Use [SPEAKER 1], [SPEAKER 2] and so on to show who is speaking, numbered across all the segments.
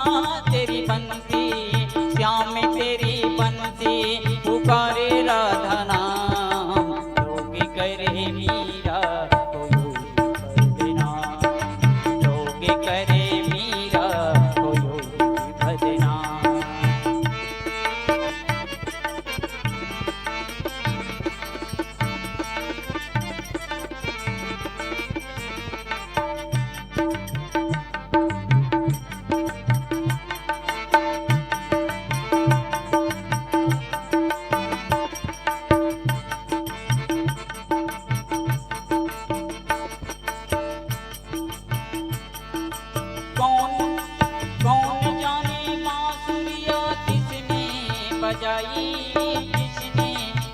[SPEAKER 1] तेरी बंसी श्याम तेरी बंसी पुकारे राधा नाम योगी करे मीरा तो योगी भजना योगी करे मीरा तो योगी भजना।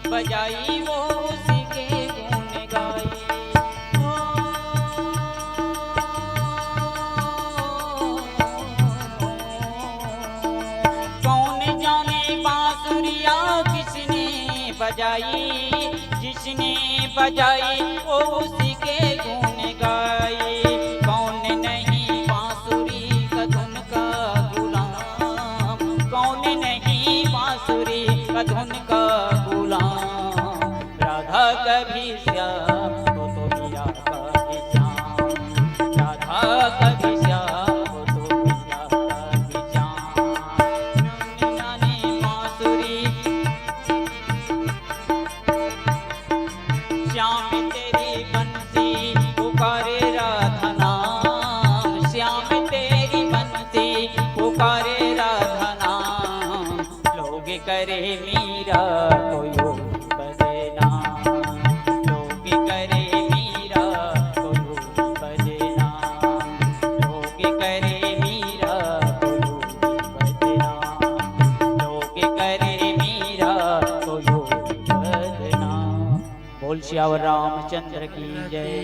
[SPEAKER 1] बजाई वो उसी के गुण गाई। कौन जाने बांसुरिया किसने बजाई जिसने बजाई वो उसी के गुण गाई। कौन नहीं बांसुरी का धुन का गुलाम कौन नहीं बांसुरी का धुन का कभी श्याम तो मीरा कभी श्याम राधा कभी श्याम तो मीरा कभी श्याम। जाने बांसुरी श्याम तेरी बंसी पुकारे राधा नाम श्याम तेरी बंसी पुकारे राधा नाम लोग करे मीरा तो योगी भजना योगी करे मीरा तो योगी भजना योगी करे मीरा तो योगी भजना योगी करे मीरा तो योगी भजना। बोल श्यावर रामचंद्र की जय।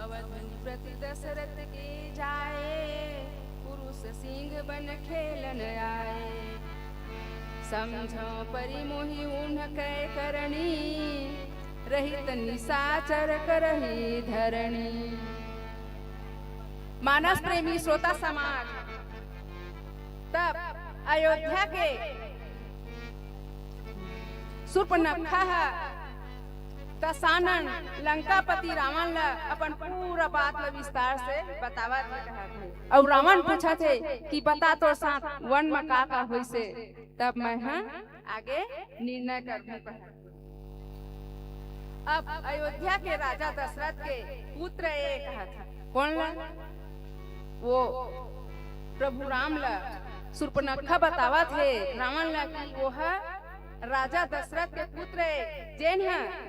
[SPEAKER 2] अवधि प्रति दशरथ की जाए पुरुष सिंह बन खेलन आए। समझो परिमोहि उन कै करणी रहित निशाचर करही धरणी। मानस प्रेमी श्रोता समाज तब अयोध्या के शूर्पणखा दशानन लंकापति रावण ला अपन पूरा बात ला विस्तार से बतावा थे। और रावण पूछा थे कि बता तो साथ वन में का हुई से तब मैं आगे निर्णय करने पर। अब अयोध्या के राजा दशरथ के पुत्र एक था कौन ला वो प्रभु राम ला शूर्पणखा बतावा थे रावण ला कि वो राजा दशरथ के पुत्र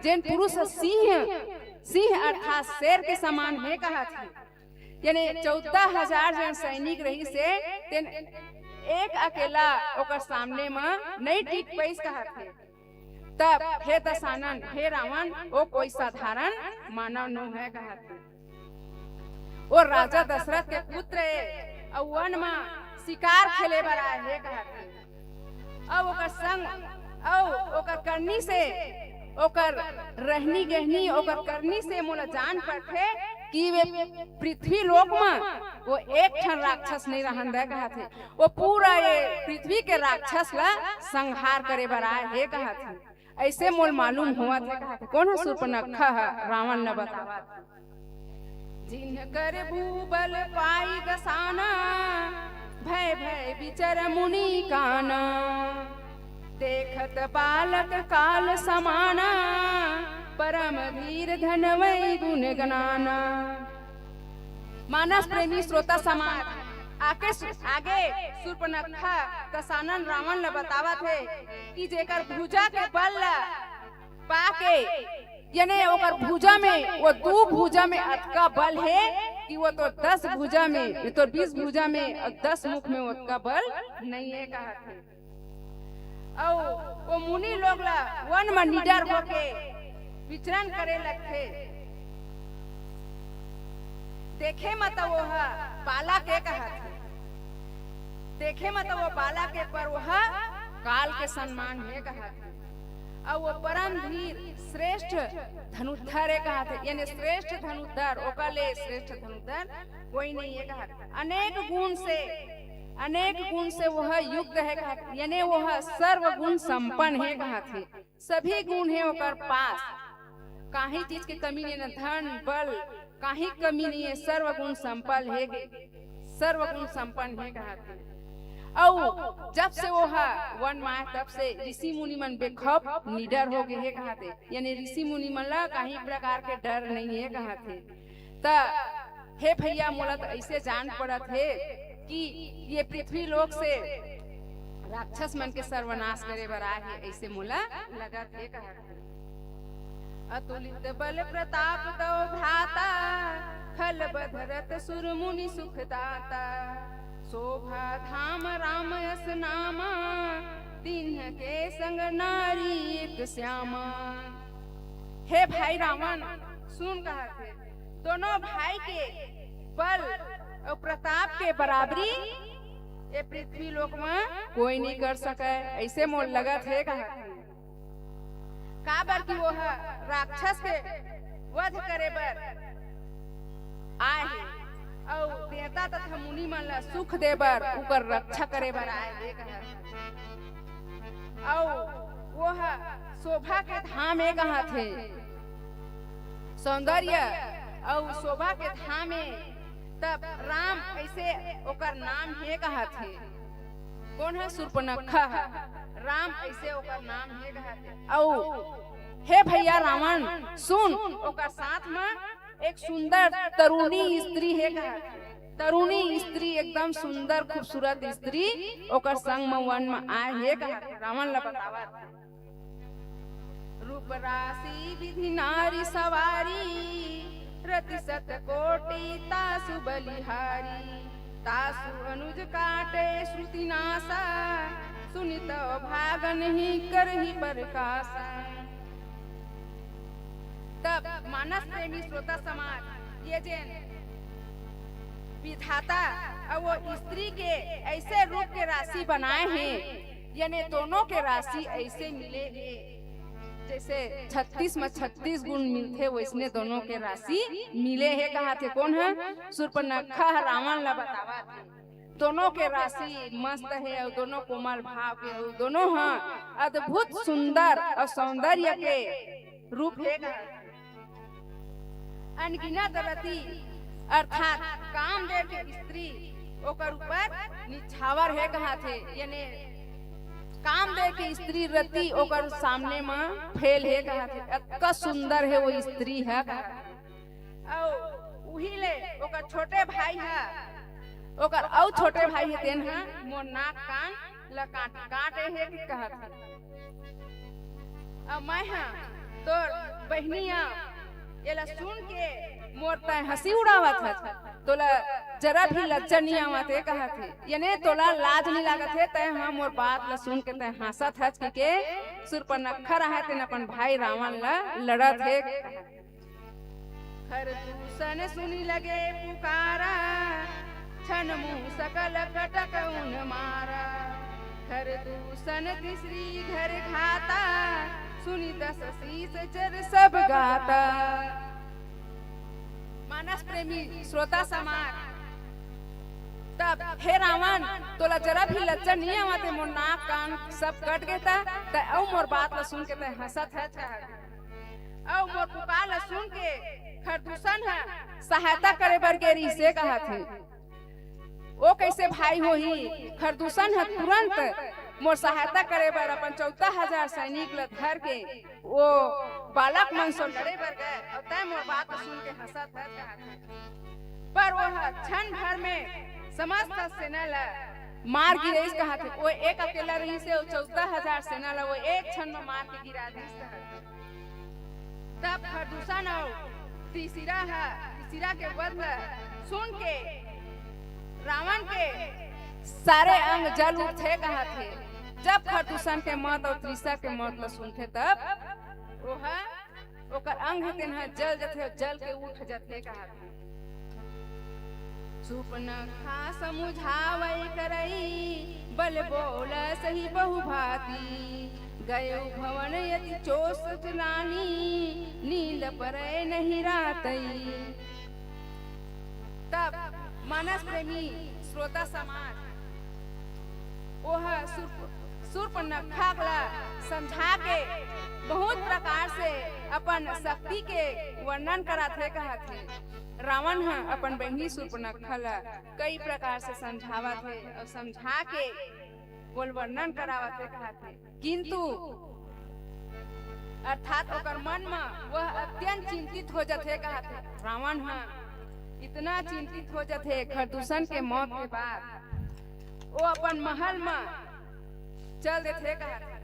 [SPEAKER 2] जैन पुरुष सिंह अर्थात शेर के समान है कहा था। यानी 14,000 जन सैनिक रही से एक अकेला ओकर सामने में नहीं टिक पैस कहा थे। तब हे दशानन हे रावण वो कोई साधारण मानव न है कहा थे। वो राजा दशरथ के पुत्र और वन में शिकार खेले बरा है कहा थे। अब ओकर संग ओकर करनी से ओकर रहनी गहनी ओकर करनी से मोला जान पड़थे कि वे पृथ्वी लोक में वो एक ठन राक्षस नहीं रहन दे कहा थे। वो पूरा ये पृथ्वी के राक्षस ला संहार करे बर आए हे कहा थे। ऐसे मोल मालूम हुआ था कहा थे। कौन है शूर्पणखा रावण ने बतावा जिन कर भूबल पाई दसाना भय भय विचर मुनि काना। देखत बालक काल समाना परम धीर धनवै गुण गनाना। मानस प्रेमी श्रोता समाज आगे शूर्पणखा दशानन रावण ला बतावा थे कि जेकर भुजा के बल पाके यानी ओकर भुजा में वो 2 भुजा में अतका बल है कि वो तो 10 भुजा में तो 20 भुजा में और 10 मुख में उतना बल नहीं है कहा थे। और वो मुनि लोग ला वन में निडर होके विचरण करे लगते। देखे मत वो बाला के कहा थे देखे मत वो बाला के पर वो काल के सम्मान है कहा थे। और वो परम धीर श्रेष्ठ धनुर्धर है कहा थे, यानी श्रेष्ठ धनुर्धर ओकले श्रेष्ठ धनुर्धर कोई नहीं है कहा। अनेक गुण से वह युक्त है कहा, यानी वह सर्व गुण संपन्न है कहा थे। सभी गुण है ओकर पास, काहे चीज की कमी नहीं, न धन बल काहे कमी नहीं है, सर्व गुण संपन्न है, सर्व गुण संपन्न है कहा थे। और जब से वो वन माह तब से ऋषि मुनि मन बेखौफ निडर हो गए है कहा थे, यानी ऋषि मुनि मन ला कहीं प्रकार के डर नहीं है कहा थे। त हे भैया मोला तो ऐसे जान पड़ा थे कि ये पृथ्वी लोक से राक्षस मन के सर्वनाश करे बर आए है, ऐसे मोला लगा थे कहा थे। अतुलित बल प्रताप तो भ्राता, खल बधरत सुर मुनि सुखदाता, शोभा धाम राम यस नामा, तिन्ह के संग नारी एक श्यामा। हे भाई रावण सुन कहा थे, दोनों भाई के बल और प्रताप के बराबरी ये पृथ्वी लोक में कोई नहीं कर सके, ऐसे मोल लगा थे कहा थे। काबर की वो राक्षस के वध करे बर आए है, और देवता तथा मुनि मन ला सुख दे बर उकर रक्षा करे बर आए है कहा। और वो शोभा के धाम है कहा थे, सौंदर्य और शोभा के धाम है, तब राम ऐसे ओकर नाम है कहा थे। कौन है? शूर्पणखा, राम ऐसे ओकर नाम है कहा थे। और हे भैया रावण सुन, ओकर साथ में एक सुंदर तरुणी स्त्री है कहा, तरुणी स्त्री एकदम सुंदर खूबसूरत स्त्री ओकर संग में वन में आए है कहा। रावण ला बतावा रूप राशि विधि नारी सवारी, रति सत कोटि तासु बलिहारी, तासु अनुज काटे श्रुति नासा, सुनित भागन ही करही प्रकाशा। तब मानस प्रेमी श्रोता समाज ये जैन विधाता और वो स्त्री के ऐसे रूप के राशि बनाए हैं, यानी दोनों के राशि ऐसे मिले हैं जैसे 36 में 36 गुण मिलते, वैसने दोनों के राशि मिले हैं कहा थे। कौन है? शूर्पणखा रावण ला बतावा थे। दोनों के राशि मस्त है और दोनों कोमल भाव के, दोनों हाँ अद्भुत सुंदर और सौंदर्य के रूप है कहा। अनगिनत रति अर्थात कामदेव के स्त्री ओकर ऊपर निछावर है कहा थे, यानी कामदेव की स्त्री रति ओकर सामने में फेल है कहा थे। इतना सुंदर है वो स्त्री है कहा। और उही ले ओकर छोटे भाई है, ओकर और छोटे भाई है तेन है मोर नाक कान ल काटे है कि कहा थे। अब मैं हाँ तोर बहनिया एला सुन के मोर तय हंसी उड़ावत है, तोला जरा भी लज्जा नहीं आवत है कहा थे, यानी तोला लाज नहीं लागत है तय हाँ मोर बात ला सुन के तय हंसत है के शूर्पणखा रहा तेन अपन भाई रावण ला लड़त है। खरदूषण सुनी लगे पुकारा, छन मुँह सकल कटक उन मारा, खरदूषण तीसरी घर खाता, सुनी दस शीस चर सब गाता। मानस प्रेमी श्रोता समाज तब हे रावण तोला जरा भी लज्जा नहीं आवते, मोर नाक कान सब कट गए था त औ मोर बात ला सुन के त हंसत है औ मोर पुकार ला सुन के खरदूषण है सहायता करे बर के रिसे कहा थे। वो कैसे भाई हो ही खरदूषण है तुरंत मोर सहायता करे बर अपन 14,000 सैनिक ला धर के वो बालक मन से लड़े बर गए और तय मोर बात सुन के हंसत है। पर वो क्षण भर में समस्त सेना ला मार गिरे कहा थे। वो एक अकेला रही से 14,000 सेना ला वो एक क्षण में मार के गिरा दी। तब खरदूषण और तीसरा के वध सुन के रावण के सारे अंग जल उठे कहा थे। जब खरदूषण के मौत और तीसरा के मौत ला सुनते तब ओकर अंग तेन जल जथे जल के उठ जथे कहा थे। सुपनखा समुझावै करई बल बोल सही बहुभाती गयो भवन यति चोस चलानी नींद परै नहीं रातई। तब मानस प्रेमी श्रोता समाज ओह शूर्पणखा ला समझा के बहुत प्रकार से अपन शक्ति के वर्णन करत है कहत है। रावण है अपन बहनी शूर्पणखा ला कई प्रकार से समझावत है और समझा के बोल वर्णन करावत है कहत है, किंतु अर्थात ओकर मन में वह अत्यंत चिंतित हो जाते है कहत है। रावण है इतना चिंतित हो जाते है खरदूषण के मौत के बाद वो अपन महल में चल देते कहत है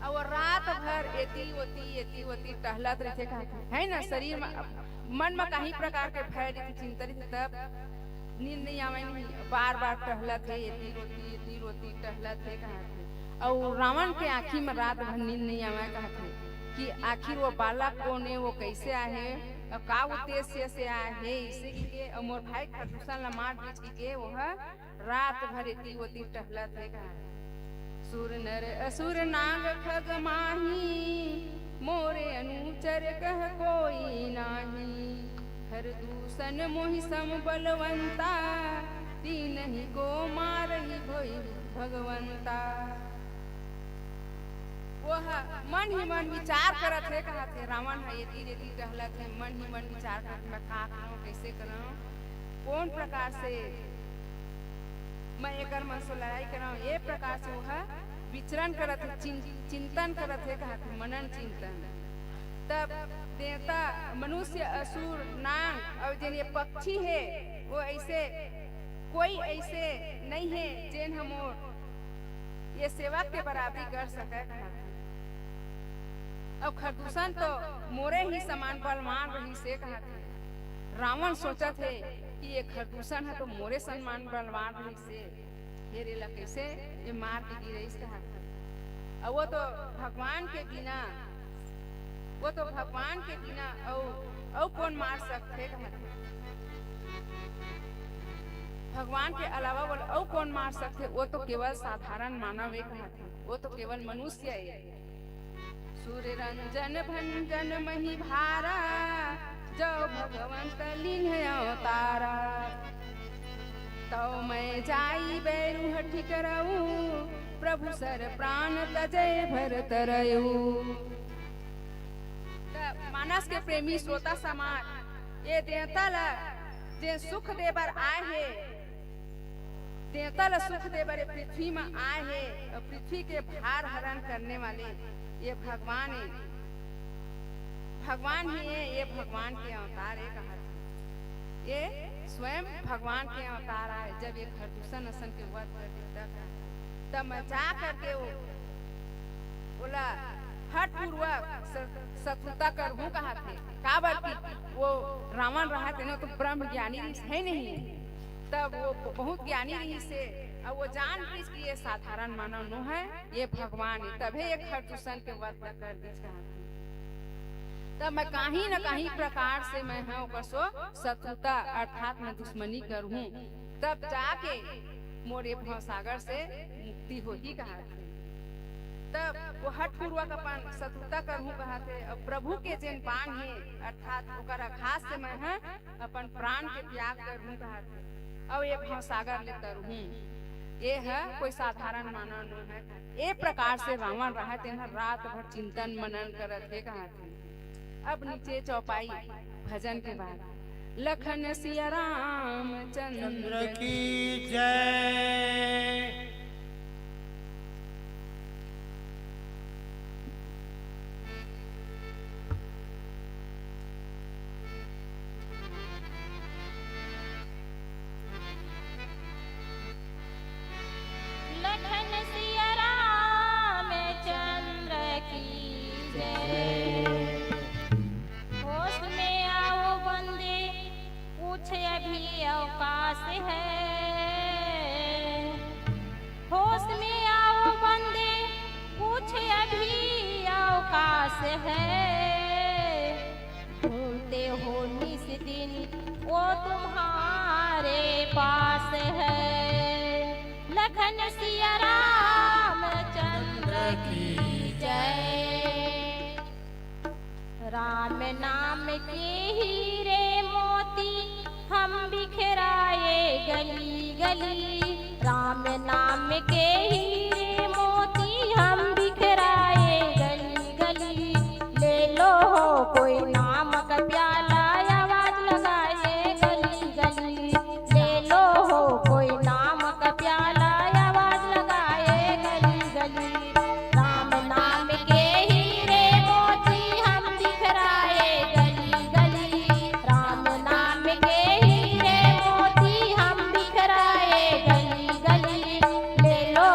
[SPEAKER 2] और रात भर एती ओती टहलत रहते कहत है ना। शरीर में मन में कहीं प्रकार के भय चिंतित तब नींद नहीं आवे नहीं, बार बार टहलत है एती रोती टहलत है कहत है। और रावण के आँखी में रात भर नींद नहीं आवे कहत है कि आखिर वो बालक कौन है, वो कैसे आए और का उद्देश्य से आए है, इसे के और मोर भाई खरदूषण ला मार बीच के वो रात भर एती टहलत है कहत है। सुर नर असुर नाग खग माही मोरे अनुचर कह कोई नाही खरदूषण मोहि सम बलवंता तीन ही को मारही भई भगवंता। वह मन ही मन विचार करत है कहत है। रावण है एती टहलत है मन ही मन विचार करत मैं का करूं कैसे करूं कौन प्रकार से मैं एकर मन से लड़ाई कराऊं, ये प्रकार से वह विचरण करत है चिंतन करत है कहत है मनन चिंतन। तब देवता मनुष्य असुर नाग और जिन ये पक्षी है वो ऐसे कोई ऐसे नहीं है जिन हम ये सेवा के बराबरी कर सके कहत है। अब खरदूषण तो मोरे ही समान बलवान रही से कहत है। रावण सोचत है कि ये खरदूषण है तो मोरे समान बलवान रही से हेरे ला कैसे ये मार के गिरे इसका हाथ। और वो तो भगवान के बिना और कौन मार सकते भगवान के अलावा वो और कौन मार सकते, वो तो केवल साधारण मानव एक है, वो तो केवल मनुष्य है। सूर्य रंजन भंजन मही भारा जो भगवंत लीन अवतारा तो मैं जाई बैरू हठी करऊ प्रभु सर प्राण तजय भरत रयू। मानस के प्रेमी श्रोता समाज ये देवता ला जे सुख देबर आए है, देवता ला सुख देबर पृथ्वी में आए है और पृथ्वी के भार हरण करने वाले ये भगवान है, भगवान ही है, ये भगवान के अवतार है कहा ये स्वयं भगवान के अवतार आए। जब ये खरदूषण असन के वध कर देता तब मैं जा करके वो बोला हट पूर्वक शत्रुता करहूं कहा थे का बल्कि वो रावण रहा थे ना तो ब्रह्म ज्ञानी है नहीं, तब वो बहुत ज्ञानी रही से अब वो जान की इसकी ये साधारण मानव न है, ये भगवान है तभी ये खरदूषण के वध कर दी कहा। तब मैं कहीं न कहीं प्रकार से मैं हाँ कसो शत्रुता अर्थात मैं दुश्मनी करूं तब जाके मोरे भवसागर से मुक्ति होगी कहा। तब वो हट पूर्वक अपन शत्रुता करूं कहा थे। अब प्रभु के जिन बाण है अर्थात ओकर आघात से मैं हाँ अपन प्राण के त्याग करूं कहा थे। अब ये भवसागर ले करूं ये है कोई साधारण मानव न है। ये प्रकार से रावण रहा थे रात भर चिंतन मनन करत है कहा थे। अब नीचे चौपाई भजन के बाद लखन सिया राम चंद्र की जय।
[SPEAKER 1] लखन सिया राम चंद्र की जय। होश में आओ बंदे पूछ अभी अवकाश है। होश में आओ बंदे पूछ अभी अवकाश है। भूलते हो निस दिन वो तुम्हारा
[SPEAKER 3] पास है। लखन सिया राम चंद्र की जय। राम नाम के हीरे मोती हम बिखराए गली गली। राम नाम के हीरे मोती हम बिखराए गली गली। ले लो कोई नाम का प्याला आवाज लगाए गली गली। ले लो कोई नाम का प्याला आवाज लगाए गली गली। राम नाम के हीरे मोती हम बिखराए गली गली। राम नाम के हीरे मोती हम बिखराए गली गली। ले लो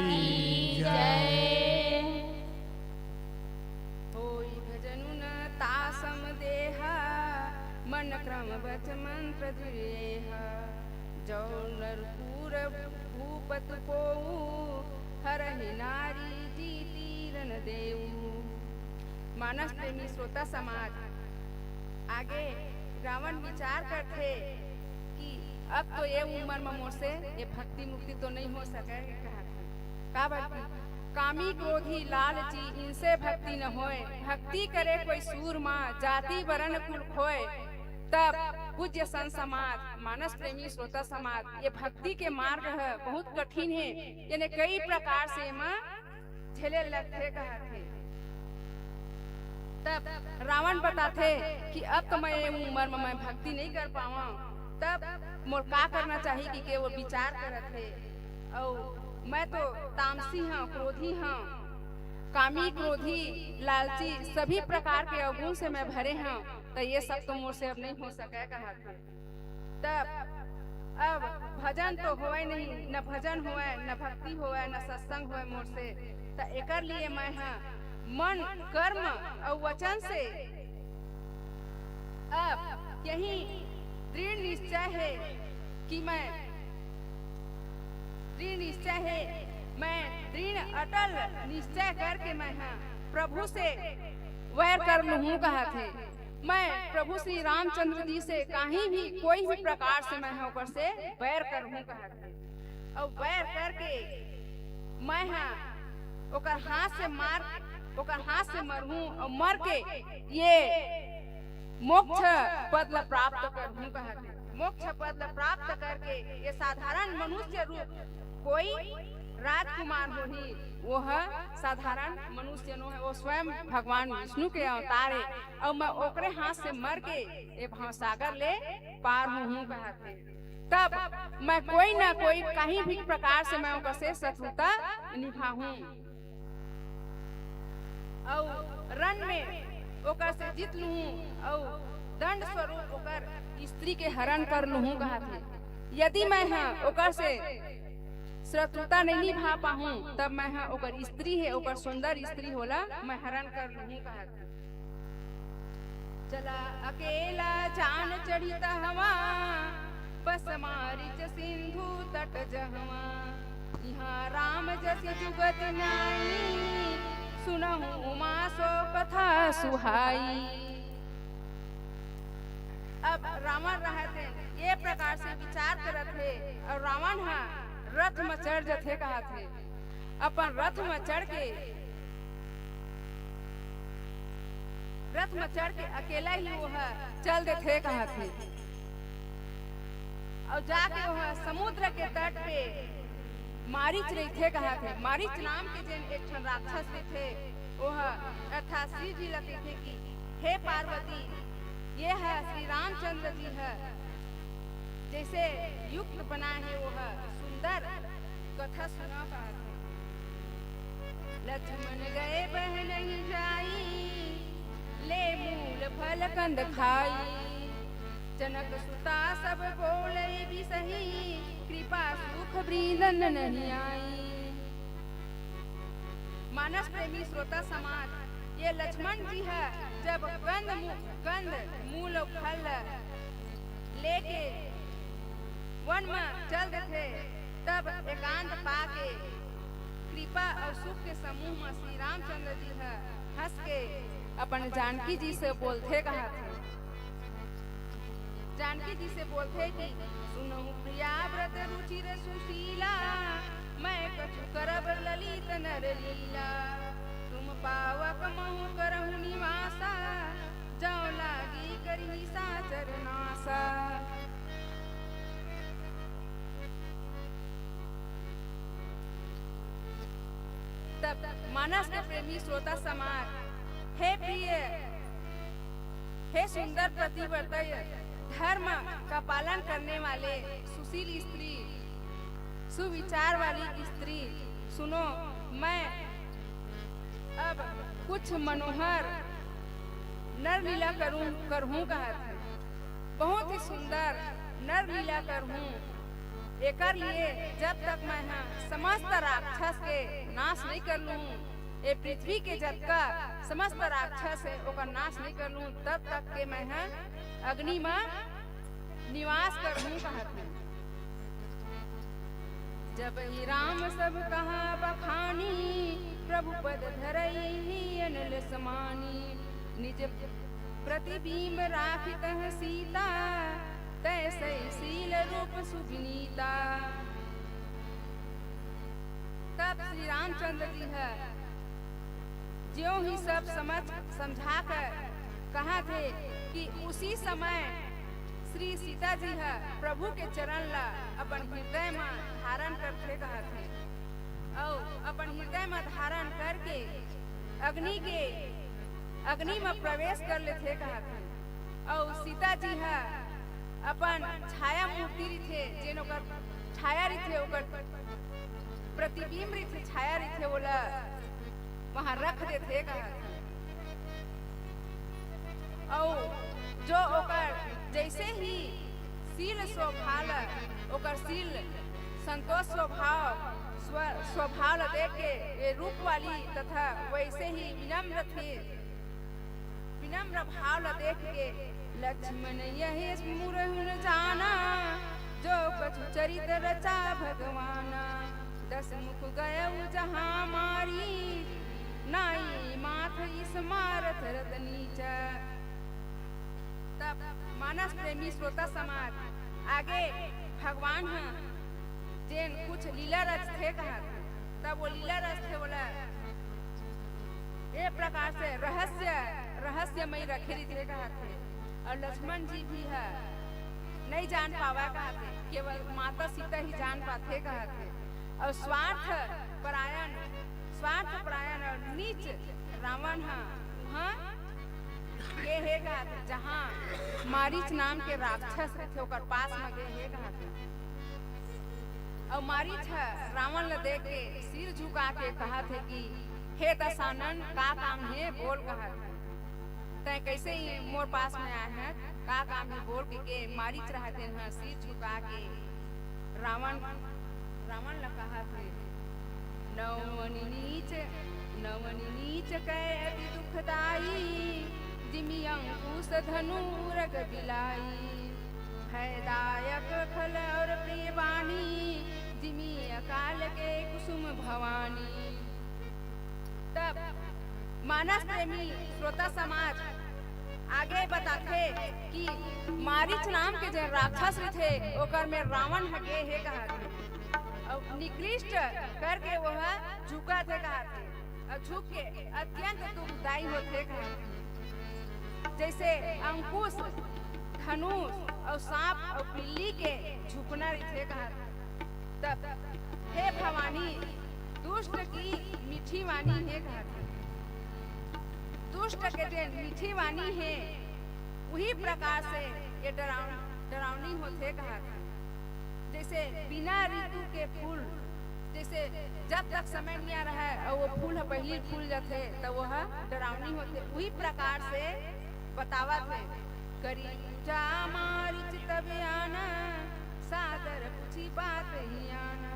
[SPEAKER 3] की जय।
[SPEAKER 2] होई भजनुन तासम देहा मन क्रमवत मंत्र दृढ़ेहा जो नरपुर भूपत को हरहि नारी जीती रन देऊ। मानस प्रेमी श्रोता समाज, आगे रावण विचार करते कि अब तो ये उम्र में मोसे ये भक्ति मुक्ति तो नहीं हो सके। का भक्ति? कामी क्रोधी लालची इनसे भक्ति न होए, भक्ति करे कोई सूरमा जाति वर्ण कुल खोए। तब पूज्य संत समाज, मानस प्रेमी श्रोता समाज, ये भक्ति के मार्ग है बहुत कठिन है, यानी कई प्रकार से माँ झेले लगते कहते। तब रावण बताते कि अब तो मैं उम्र में मैं भक्ति नहीं कर पावा। तब मोर का करना चाहिए कि वो विचार करत है। और मैं तो तामसी हूँ, क्रोधी हूँ, कामी क्रोधी लालची सभी प्रकार के अवगुण से मैं भरे हूँ, तो ये सब तो मोर से अब नहीं हो सके कहा। तब अब भजन तो होए नहीं, न भजन होए न भक्ति होए न सत्संग होए मोर से। तो एकर लिए मैं हाँ मन कर्म और वचन से अब यही दृढ़ निश्चय है कि मैं दृढ़ अटल निश्चय करके मैं हाँ प्रभु से वैर कर लूँ कहा थे। मैं प्रभु श्री रामचंद्र जी से कहीं भी कोई भी प्रकार से मैं होकर से वैर करूँ कहा थे। और वैर करके मैं हाँ ओकर हाथ से मरहूं और मर के ये मोक्ष पद प्राप्त करहूं कहा। मोक्ष पद प्राप्त करके ये साधारण मनुष्य रूप कोई राजकुमार हो ही, वो है साधारण मनुष्य नो है, वो स्वयं भगवान विष्णु के अवतार है। और मैं ओकरे हाथ से मर के ये भवसागर ले पार हूँ कहा। तब मैं कोई ना कोई कहीं भी प्रकार से मैं ओकर से शत्रुता निभाऊं और रण में ओकर से जीत लूं और दंड स्वरूप ओकर स्त्री के हरण कर लूं कहा थे। यदि मैं हाँ ओकर से शत्रुता नहीं निभा पाऊं, तब मैं हाँ ओकर स्त्री है, ओकर सुंदर स्त्री होला, मैं हरण कर लूं कहा थे। चला अकेला जान चढ़िता हवा बस मारिच सिंधु तट जहवा। यहाँ राम जसी जुगत नाई सुनहु उमा सो कथा सुहाई। अब रावण रहते ये प्रकार से विचार करत थे और रावण हाँ रथ में चढ़ जथे कहा थे। अपन रथ में चढ़ के अकेला ही वो है चल देते कहा थे। और जाके वो समुद्र के तट पे मारिच रहे कहा थे। मारिच नाम के जन एक राक्षस थे, वो अर्थात श्री जी लगे थे कि हे पार्वती, ये है श्री रामचंद्र जी है, जैसे युक्त बना है वो है सुंदर कथा सुना पाते। लक्ष्मण गए बह नहीं जाई, ले मूल फल कंद खाई। जनक सुता सब बोले भी सही, कृपा सुख वृंदन नहीं आई। मानस प्रेमी श्रोता समाज, ये लक्ष्मण जी है जब कंद मूल फल लेके वन में चल थे, तब एकांत पाके कृपा और सुख के समूह में श्री रामचंद्र जी है हंस के अपन जानकी जी से बोलते कहा थे। जानकी जी से बोलते कि सुनो प्रिया व्रत रुचिर सुशीला, मैं कछु करब ललित नर लीला। तुम पावक महु करहु निवासा, जाओ लागी करी साचर नासा। तब मानस के प्रेमी श्रोता समाज, हे प्रिय, हे सुंदर प्रतिवर्तय धर्म का पालन करने वाले सुशील स्त्री, सुविचार वाली स्त्री, सुनो मैं अब कुछ मनोहर नर लीला करहूं कहा था। बहुत ही सुंदर नर लीला करहूं, एकर लिए जब तक मैं समस्त राक्षस के नाश नहीं कर लूं, ए पृथ्वी के जब का समस्त राक्षस है ओकर नाश नहीं कर लूं, तब तक के मैं अग्नि में निवास कर हूं कहत हूं। जब ही राम सब कहा बखानी, प्रभु पद धरई अनल समानी। निज प्रतिबिंब राखित सीता, तैसे शील रूप सुविनीता। तब श्री रामचंद्र जी है ज्यों ही सब समझा कर कहा थे कि उसी समय श्री सीता जी है प्रभु के चरण ला अपन हृदय में धारण करते कहा थे, और अपन हृदय में धारण करके अग्नि में प्रवेश कर लेते कहा थे। और सीता जी है अपन छाया मूर्ति थे जेन ओकर छाया रही ओकर प्रतिबिंब रही छाया रही बोला वहां रख देते कहा। और जो ओकर जैसे ही शील स्वभाव ओकर शील संतोष स्वभाव देख के ये रूप वाली तथा वैसे ही विनम्र भाव देख के लक्ष्मण यही मुरहुन जाना, जो कछु चरित रचा भगवाना। 10 मुख गयउ जहाँ मारी, नाई माथ इस मारथ रत नीचा। तब मानस प्रेमी श्रोता समाज आगे भगवान जेन कुछ लीला रच थे कहा, तब वो लीला रच थे बोला ये प्रकार से रहस्यमय रखे थे कहा थे। और लक्ष्मण जी भी है नहीं जान पावा कहा थे, केवल माता सीता ही जान पाते कहा थे। और स्वार्थ परायण और नीच रावण ये है कहा थे जहाँ मारीच नाम के राक्षस थे ओकर पास में गए है कहा थे। और मारीच रावण ल देख के सिर झुका के कहा थे कि हे दशानन का काम है बोल कहा थे। तय कैसे ही मोर पास में आए हैं का काम है बोल के मारीच रहते हैं सिर झुका के रावण ल कहा थे। नवनि नीच कै अति दुखदाई, जिमि अंकुश धनु रग बिलाई। भयदायक खल और प्रिय वाणी, जिमि अकाल के कुसुम भवानी। तब मानस प्रेमी श्रोता समाज आगे बताते कि मारीच नाम के जो राक्षस थे ओकर में रावण हगे है कहा थे। और निकृष्ट करके वह झुका थे कहा थे, और झुक के अत्यंत दुखदायी होते कहा थे। जैसे अंकुश धनुष और सांप और बिल्ली के झुकना थे कहा थे। तब हे भवानी दुष्ट की मीठी वाणी है कहा थे। दुष्ट के जो मीठी वाणी है वही प्रकार से ये डरावनी होते कहा था। जैसे बिना ऋतु के फूल जैसे जब तक समय नहीं आ रहा है और वो फूल पहले फूल जाते तो वह डरावनी होते, वही प्रकार से बतावा थे। करी जा मारिच तब आना, सादर पूछी बात ही आना।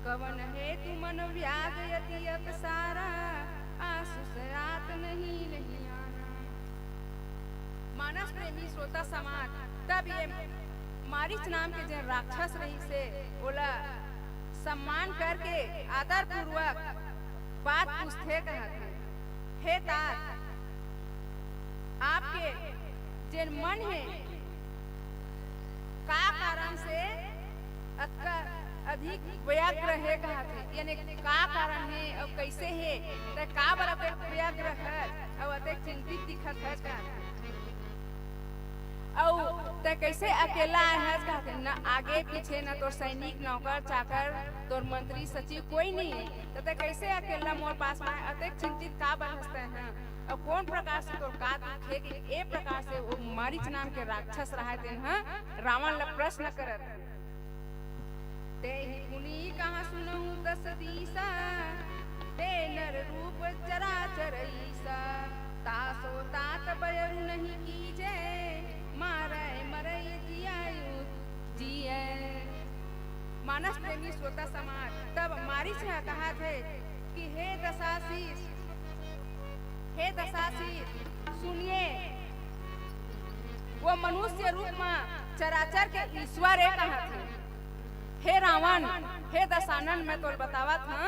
[SPEAKER 2] कवन है तू मन व्याध यति सारा, आंसू से रात नहीं आना। मानस प्रेमी श्रोता समाज तब ये मारीच नाम के जो राक्षस रही से बोला सम्मान करके आदर पूर्वक बात पूछते कहा थे। हे तात आपके जिन मन है का कारण से अधिक व्याग्र है कहा थे, यानी का कारण है और कैसे है तो का बराबर व्याग्र है और अधिक चिंतित दिखत है कहा थे। और ते कैसे अकेला है कहते न आगे पीछे न तो सैनिक नौकर चाकर तोर मंत्री सचिव कोई नहीं है, तो ते कैसे अकेला मोर पास में अतिक चिंतित का बहसते हैं और कौन प्रकार से तोर का दुख है कि ए प्रकार से वो मारीच नाम के राक्षस रहते हैं। रावण ल प्रश्न करत ते ही मुनि कहाँ सुनहु 10 दिशा, ते नर रूप चराचर ईसा। तासो तात बयरु नहीं कीजे, मारे मरे जियायु जिये। मानस प्रेमी श्रोता समाज, तब मारीच ने कहा थे कि हे दशासीर सुनिए, वो मनुष्य रूप में चराचर के ईश्वर है कहा थे। हे रावण, हे दशानन, मैं तो बतावा था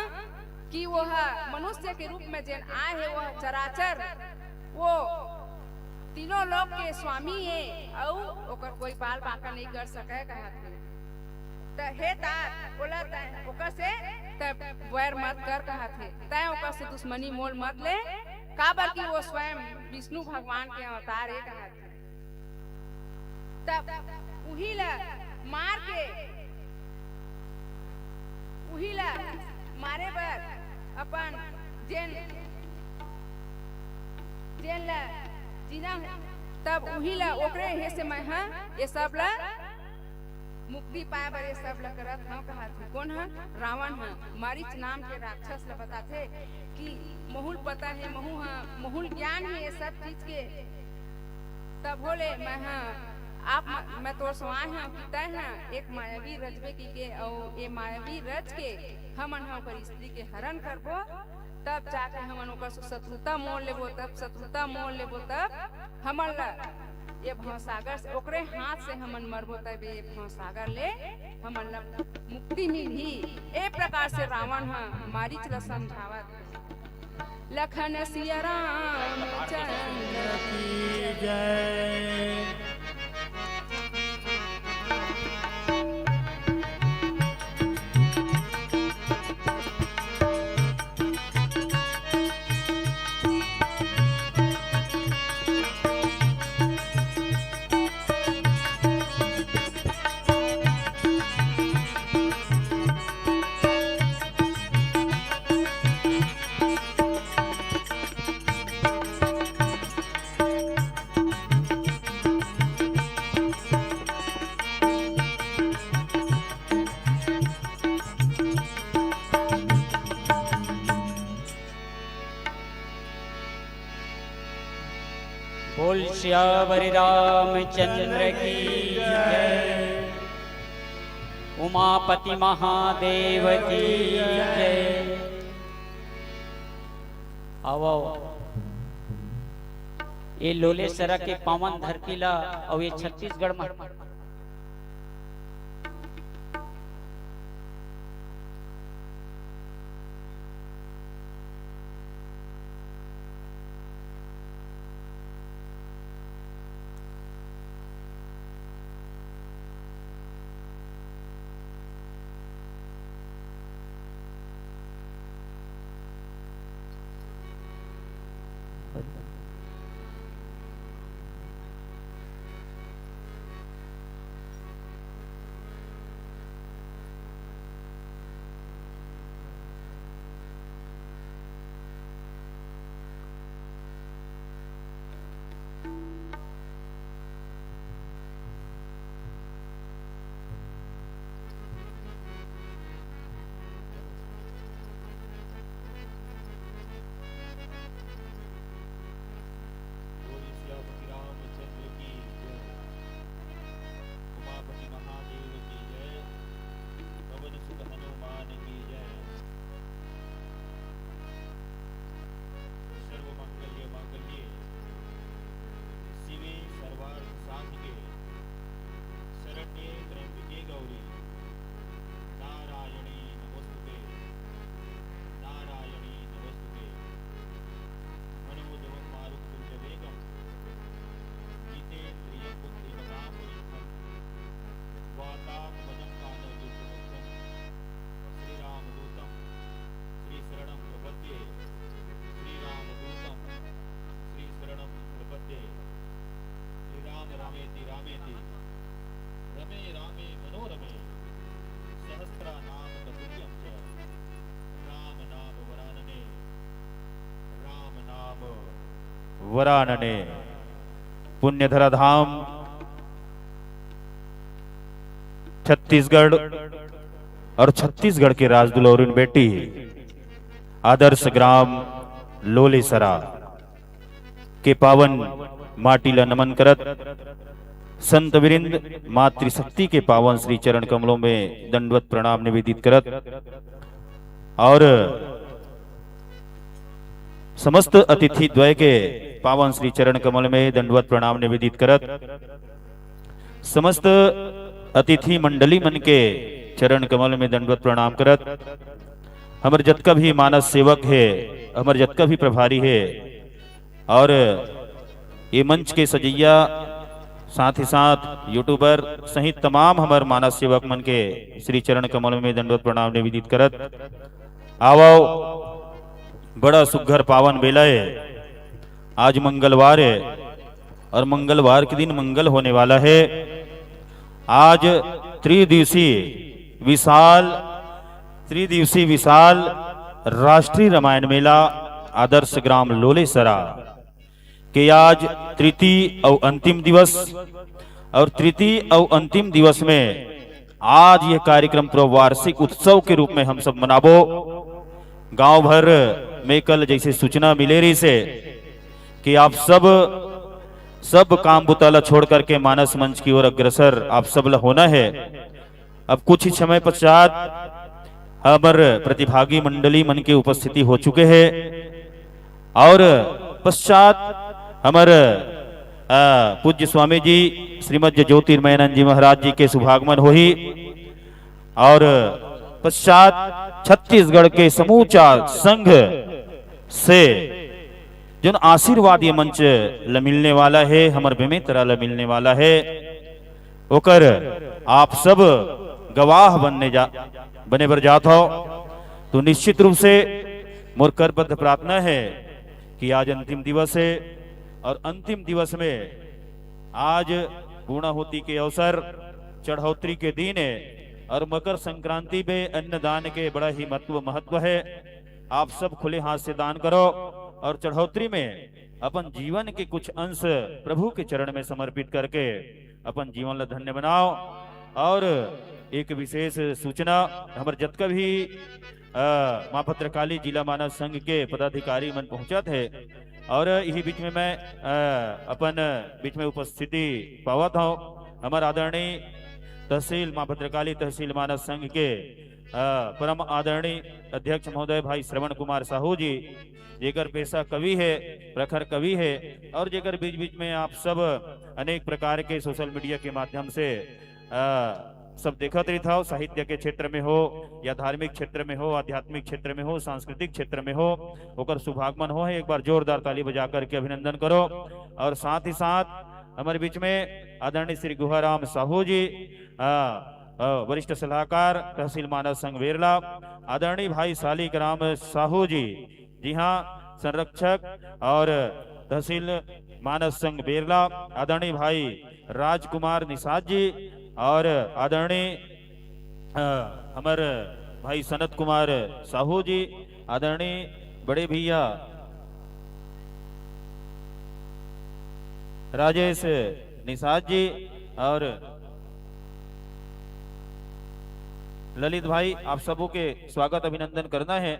[SPEAKER 2] कि वो मनुष्य के रूप में जेन आए है, वह चराचर वो तीनों लोक के स्वामी है और ओकर कोई बाल बांका नहीं कर सके कहा थे। त हे तात बोला तय ओकर से तब वैर मत कर कहा थे, तय ओकर से दुश्मनी मोल मत ले, काबर की वो स्वयं विष्णु भगवान के अवतार है कहा थे। तब उही ला मार के उही ला मारे बर अपन जेन जेन ला जीना, तब उही ला ओकरे हे से मैं हां ये सब ला मुक्ति पाए बर ये सब ला करत हां कहा थे। कौन है? रावण है। मारीच नाम के राक्षस ला बताथे कि बहुल पता है, बहुल ज्ञान है ये सब चीज के। तब बोले मैं हां आप मैं तो सवाए हैं कि तय है एक मायावी रचबे की के और ये मायावी रच के हमन हम पर स्त्री के हरण करबो, तब जाके हमन ओकर शत्रुता मोल लेबो, तब शत्रुता मोल लेबो, तब हमन ला ये भवसागर से ओकरे हाथ से हमन मरबो, तब ये भवसागर ले हमन ला मुक्ति मिली। ए प्रकार से रावण हा मारीच ला समझावत। लखन सिया राम चंद्र की
[SPEAKER 4] जय।
[SPEAKER 5] बोल श्यावर रामचंद्र की जय। उमापति महादेव की जय। आओ ये लोलेसरा के पावन धरती ला और ये छत्तीसगढ़ में
[SPEAKER 4] वरानने पुण्यधरा धाम छत्तीसगढ़ और छत्तीसगढ़ के राजदुलौरिन बेटी आदर्श ग्राम लोलेसरा के पावन माटी ला नमन करत संत विरिंद मातृशक्ति के पावन श्री चरण कमलों में दंडवत प्रणाम निवेदित करत और समस्त अतिथि द्वय के पावन श्री चरण कमल में दंडवत प्रणाम निवेदित करत समस्त अतिथि मंडली मन के चरण कमल में दंडवत प्रणाम करत हमर जतका भी मानस सेवक है, हमर जतका भी प्रभारी है और ये मंच के सजैया साथ ही साथ यूट्यूबर सहित तमाम हमार मानस सेवक मन के श्री चरण कमल में दंडवत प्रणाम निवेदित करत आवो बड़ा सुघर पावन बेला है। आज मंगलवार है और मंगलवार के दिन मंगल होने वाला है। आज त्रिदिवसीय विशाल राष्ट्रीय रामायण मेला आदर्श ग्राम लोलेसरा के आज तृतीय और अंतिम दिवस और तृतीय और अंतिम दिवस में आज यह कार्यक्रम वार्षिक उत्सव के रूप में हम सब मनाबो। गांव भर में कल जैसे सूचना मिले रही से कि आप सब काम बुताला छोड़ करके मानस मंच की ओर अग्रसर आप सब ला होना है। अब कुछ ही समय पश्चात हमार प्रतिभागी मंडली मन की उपस्थिति हो चुके हैं और पश्चात हमार पूज्य स्वामी जी श्रीमद ज्योतिर्मयानंद जी महाराज जी के शुभागमन हो ही और पश्चात छत्तीसगढ़ के समूचा संघ से जो आशीर्वाद ये मंच ल मिलने वाला है, हमार बेमेतरा ल मिलने वाला है, ओकर आप सब गवाह बने बर जात हो। तो निश्चित रूप से मोर करबद्ध प्रार्थना है कि आज अंतिम दिवस है और अंतिम दिवस में आज पूर्णाहुति के अवसर चढ़ौत्री के दिन है और मकर संक्रांति में अन्नदान के बड़ा ही महत्व है। आप सब खुले हाथ से दान करो और चढ़ौत्री में अपन जीवन के कुछ अंश प्रभु के चरण में समर्पित करके अपन जीवन ला धन्य बनाओ। और एक विशेष सूचना हमारे जतका भी माँ भद्रकाली जिला मानव संघ के पदाधिकारी मन पहुंचत है और यही बीच में मैं अपन बीच में उपस्थिति पावत हूँ। हमारे आदरणीय तहसील माँ भद्रकाली तहसील मानव संघ के परम आदरणीय अध्यक्ष महोदय भाई श्रवण कुमार साहू जी, जेकर पेशा कवि है, प्रखर कवि है और जेकर बीच बीच में आप सब अनेक प्रकार के सोशल मीडिया के माध्यम से सब देखत रही था। साहित्य के क्षेत्र में हो या धार्मिक क्षेत्र में हो, आध्यात्मिक क्षेत्र में हो, सांस्कृतिक क्षेत्र में हो, होकर शुभागमन हो है। एक बार जोरदार ताली बजा करके अभिनंदन करो। और साथ ही साथ हमारे बीच में आदरणीय श्री गुहाराम साहू जी, वरिष्ठ सलाहकार तहसील मानव संघ वेरला, आदरणीय भाई शालिग्राम साहू जी, जी हाँ संरक्षक और तहसील मानव संघ बेरला, आदरणीय भाई राजकुमार निषाद जी और आदरणीय हमारे भाई सनत कुमार साहू जी, आदरणीय बड़े भैया राजेश निषाद जी और ललित भाई, आप सबों के स्वागत अभिनंदन करना है।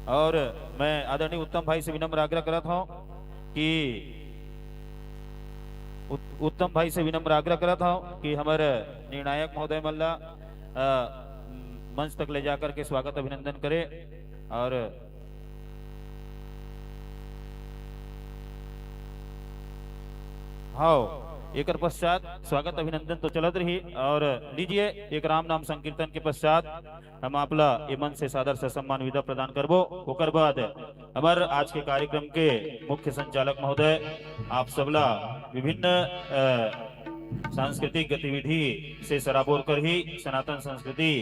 [SPEAKER 4] और मैं आदरणीय उत्तम भाई से विनम्र आग्रह करता हूं कि हमारे निर्णायक महोदय मल्ला मंच तक ले जाकर के स्वागत अभिनंदन करें। और हाँ, एक पश्चात स्वागत अभिनंदन तो चलत रही और लीजिए एक राम नाम संकीर्तन के पश्चात हम आपला ये मन से सादर से सम्मान विदा प्रदान करबो। ओकर बाद हमारे आज के कार्यक्रम के मुख्य संचालक महोदय आप सबला विभिन्न सांस्कृतिक गतिविधि से सराबोर कर ही सनातन संस्कृति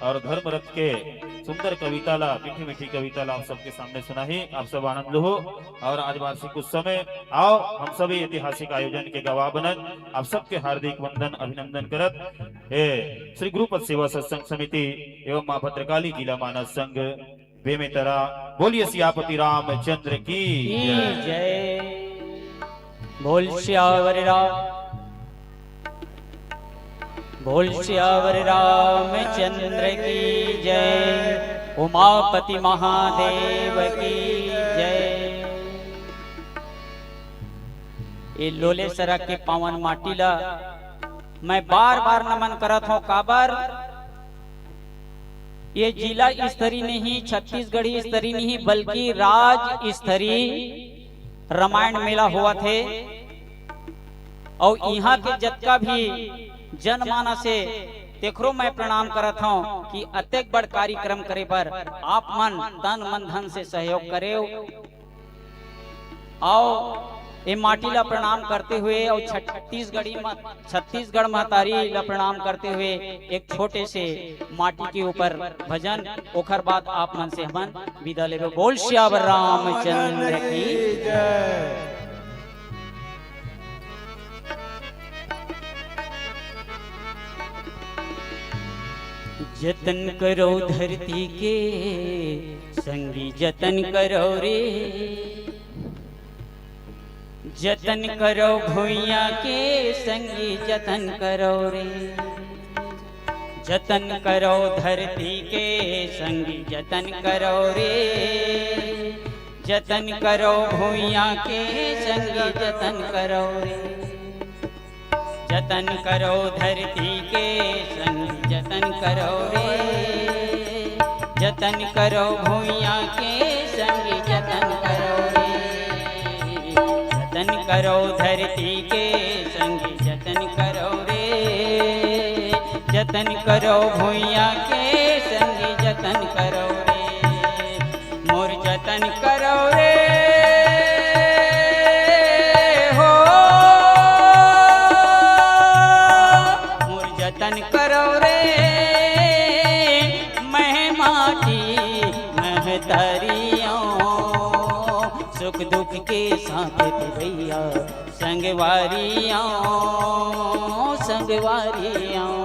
[SPEAKER 4] और धर्म रथ के सुंदर कविता ला, मीठी मीठी कविता ला आप सबके सामने सुनाही। आप सब आनंद लो और आज वार्षिक उत्सव में आओ हम सभी ऐतिहासिक आयोजन के गवाह बनन। आप सबके हार्दिक वंदन अभिनंदन करत श्री गुरुपद सेवा सत्संग समिति एवं माँ भद्रकाली जिला मानव संघ बेमेतरा। बोलिए सियापति रामचंद्र की
[SPEAKER 5] जय। बोल श्यावर राम, बोल श्यावर रामचंद्र की जय। उमापति महादेव की जय। ये लोलेसरा के पावन माटी ला मैं बार बार नमन करत हूँ। काबर ये जिला स्तरीय नहीं, छत्तीसगढ़ी स्तरीय नहीं, बल्कि राज्य स्तरीय रामायण मेला हुआ थे। और यहाँ के जत्का भी जनमानस से तेखरो मैं प्रणाम करत हूँ कि अत्यक बड़ कार्यक्रम करे पर आप मन तन मन धन से सहयोग करे। आओ ये माटी ला प्रणाम करते हुए और छत्तीसगढ़ महतारी ला प्रणाम करते हुए एक छोटे से माटी के ऊपर भजन, ओखर बाद आप मन से हमन विदा लेबे। बोल श्यावर रामचंद्र की जय। जतन करो धरती के संगी जतन करो रे, जतन करो भुइया के संगी जतन करो रे, जतन करो धरती के संगी जतन करो रे, जतन करो भुइया के संगी जतन करो रे, जतन करो धरती के संगी जतन करो रे, जतन करो भुइया के संगी जतन करो रे, जतन करो धरती के संगी जतन करो रे, जतन करो भुइया के संगी जतन करो रे, मोर जतन करो रे हो, मोर जतन करो रे मैं माटी महतरियों, सुख दुख के साथ भैया संगवारियों संगवारियों।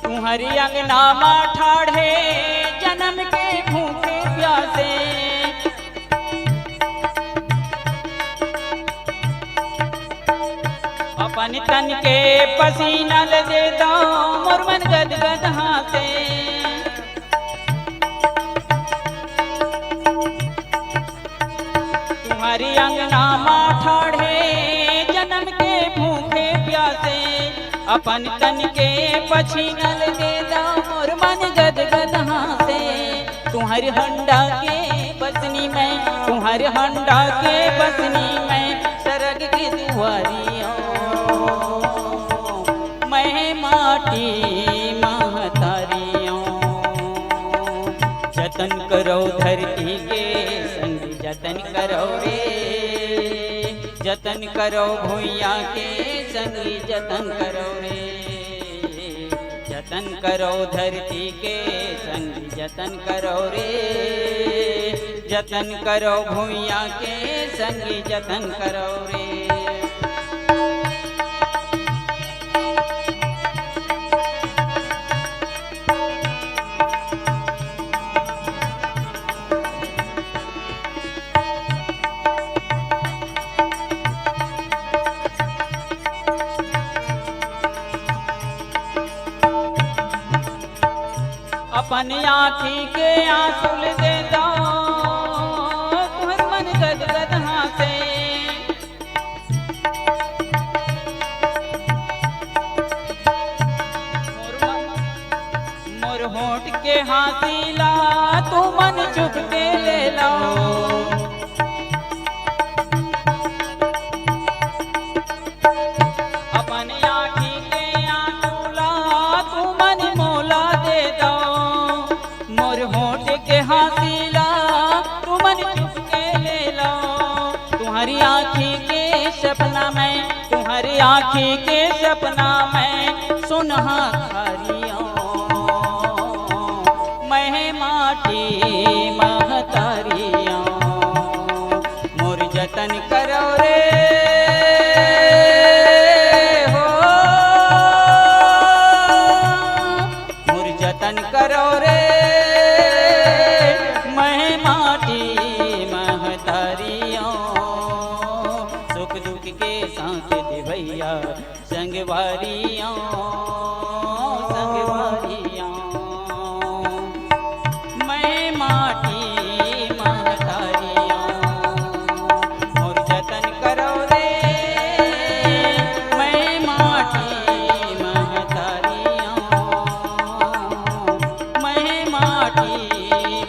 [SPEAKER 5] तुम्हारी अंगना में ठाढ़े जन्म के भूखे प्यासे, अपन तन के पसीना ले देता मोर मन गदगद हाथे, तुम्हारी अंगना में ठाढ़े जन्म के भूखे प्यासे, अपन तन के पछीनल देदा मोर मन गदगद हाथे, तुम्हारे हंडा के बसनी में, तुम्हारे हंडा के बसनी में सरग की दुआरियों, मैं माटी महतारियों, जतन करो धरती के संग जतन करो रे, जतन करो भुइया के संगी जतन करो रे, जतन करो धरती के संगी जतन करो रे, जतन करो भुइया के संगी जतन करो रे। अपन आँखी के आंसू दे दो तुम्हारे मन गदगद हाथे, मोर होंठ के हाथी ला तू मन चुप के ले लो, अपन आँखी के आंसू ला तू मन मोला दे दो, मोर होंठ के हासिला तू मन चुप के ले लो, तुम्हारी आँखी के सपना में, तुम्हारी आँखी के सपना में सुनहा थारियों, मैं माटी महतारियों, मोर जतन करो माटी महतारियों मोर जतन करो रे मैं माटी महतारियों मैं माटी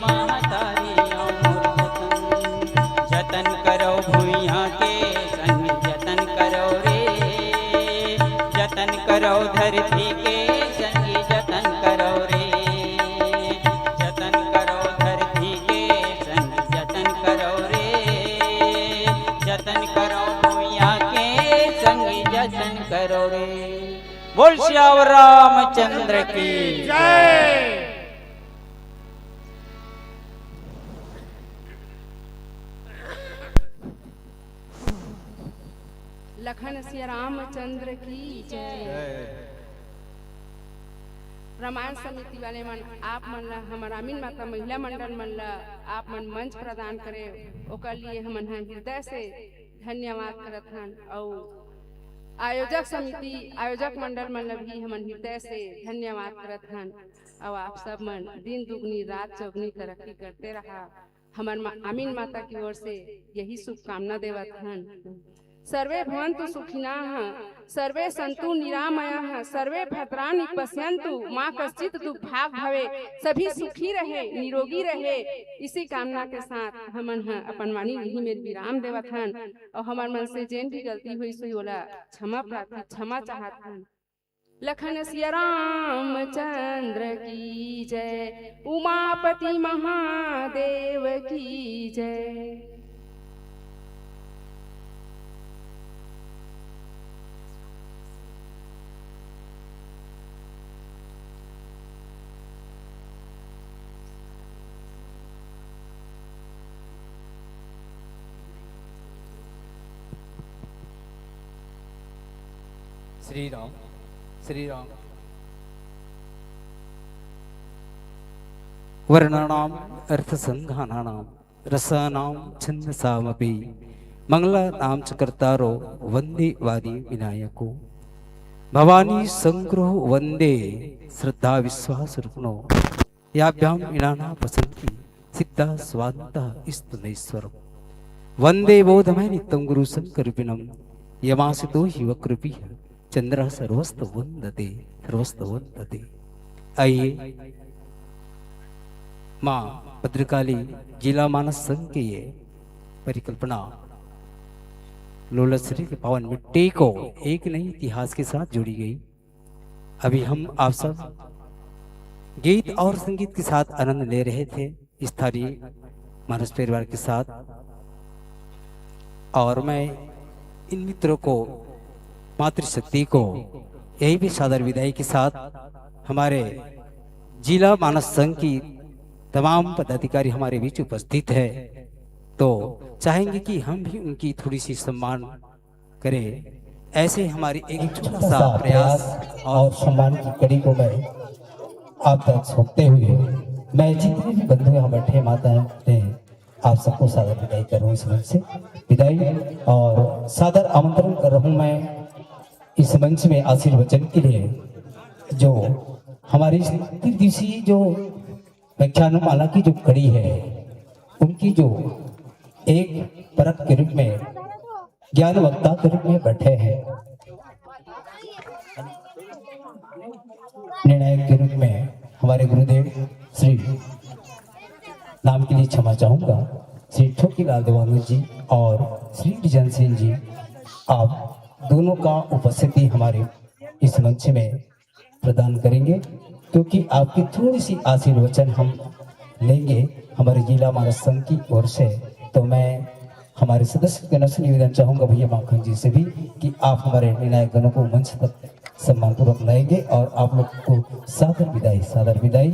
[SPEAKER 5] महतारियों मोर जतन करो भुइया के संग जतन करो रे जतन करो धरती के संग जतन करो रे जतन करो धरती के संग जतन करो रे जतन करो भुइया के संग जतन करो रे। बोल श्यावर रामचंद्र की
[SPEAKER 2] लखन सिया रामचंद्र की जय। रामायण समिति वाले मन आप मन ला हमर आमीन माता महिला मंडल मन ला आप मन मंच प्रदान करे ओकर लिए हमन हृदय से धन्यवाद करत हन और आयोजक समिति आयोजक मंडल मन ला भी हमन हृदय से धन्यवाद करत हन और आप सब मन दिन दुगनी रात चौगनी तरक्की करते रहा हमर आमीन माता की ओर से यही शुभकामना देवत हन। सर्वे भवन्तु सुखिनः सर्वे सन्तु निरामयः सर्वे भद्राणि पश्यन्तु माँ कश्चित् दुर्भाग् भवे सभी सुखी रहे निरोगी रहे इसी कामना के साथ हमन अपन वाणी यही में विराम देवत हन और हमर मन से जेन भी गलती हुई सो होला क्षमा प्रार्थी क्षमा चाहत हन। लखन सिया रामचंद्र की जय उमापति महादेव की जय।
[SPEAKER 6] श्री राम श्री राम। वर्णानाम अर्थसंधानानाम रसानाम छन्दसामपि मंगलानाम च कर्तारो वंदे वादी विनायको भवानी संग्रह वंदे श्रद्धा विश्वास रूपणो याभ्याम इनाना पसंति सिद्धा स्वांता स्तुनेश्वरम वंदे बोधमय नित्यं गुरु संकल्पिनम यमासितो हिव कृपी चंद्र सर्वस्त वंदते। आइए माँ भद्रकाली जिला मानस संघ की ये परिकल्पना लोलसरी के पावन मिट्टी को एक नई इतिहास के साथ जोड़ी गई। अभी हम आप सब गीत और संगीत के साथ आनंद ले रहे थे स्थानीय मानस परिवार के साथ और मैं इन मित्रों को मातृशक्ति को यही भी सादर विदाई के साथ हमारे जिला मानस संघ की तमाम पदाधिकारी हमारे बीच उपस्थित है तो चाहेंगे कि हम भी उनकी थोड़ी सी सम्मान करें। ऐसे हमारी एक छोटा सा प्रयास और सम्मान की कड़ी को मैं आप तक सौंपते हुए मैं जितने भी बंधु यहाँ बैठे माताएं हैं आप सबको सादर विदाई कर रहा हूँ। इस मंच से विदाई और सादर आमंत्रण कर रहा हूँ मैं इस मंच में आशीर्वचन के लिए जो हमारी 3 दिवसीय जो व्याख्यानमाला की जो कड़ी है उनकी जो एक परत के रूप में ज्ञान वक्ता के रूप में बैठे हैं निर्णायक के रूप में हमारे गुरुदेव श्री नाम के लिए क्षमा चाहूंगा श्री ठोकीलाल देवानंद जी और श्री विजन सिंह जी आप दोनों का उपस्थिति हमारे इस मंच में प्रदान करेंगे क्योंकि आपकी थोड़ी सी आशीर्वचन हम लेंगे हमारे जिला मानस संघ की ओर से। तो मैं हमारे सदस्य गणों से निवेदन चाहूंगा भैया माखन जी से भी कि आप हमारे निर्णायक गणों को मंच तक सम्मान पूर्वक लाएंगे और आप लोग को सादर विदाई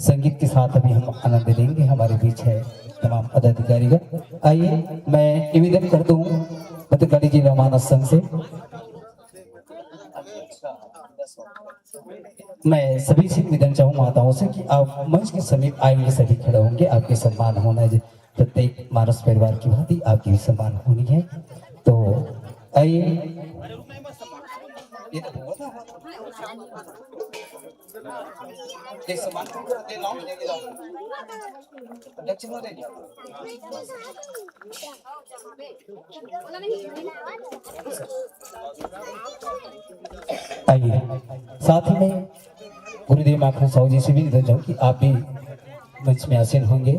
[SPEAKER 6] संगीत के साथ अभी हम आनंद लेंगे। हमारे बीच है तमाम पदाधिकारीगण। आइए मैं निवेदन कर दूं भद्रकाली जिला मानस संघ से मैं सभी से निवेदन चाहूँ माताओं से कि आप मंच के समीप आएंगे सभी खड़े होंगे आपके सम्मान होना है प्रत्येक मानस परिवार की भांति आपकी भी सम्मान होनी है। तो आइए ये तो बहुत है। ये सामान को दे लाओ, लेके जाओ। अध्यक्ष महोदय जी। आइए, साथ ही में गुरुदेव माखन साहू जी से भी निवेदन चाहूं कि आप भी मंच में आसीन होंगे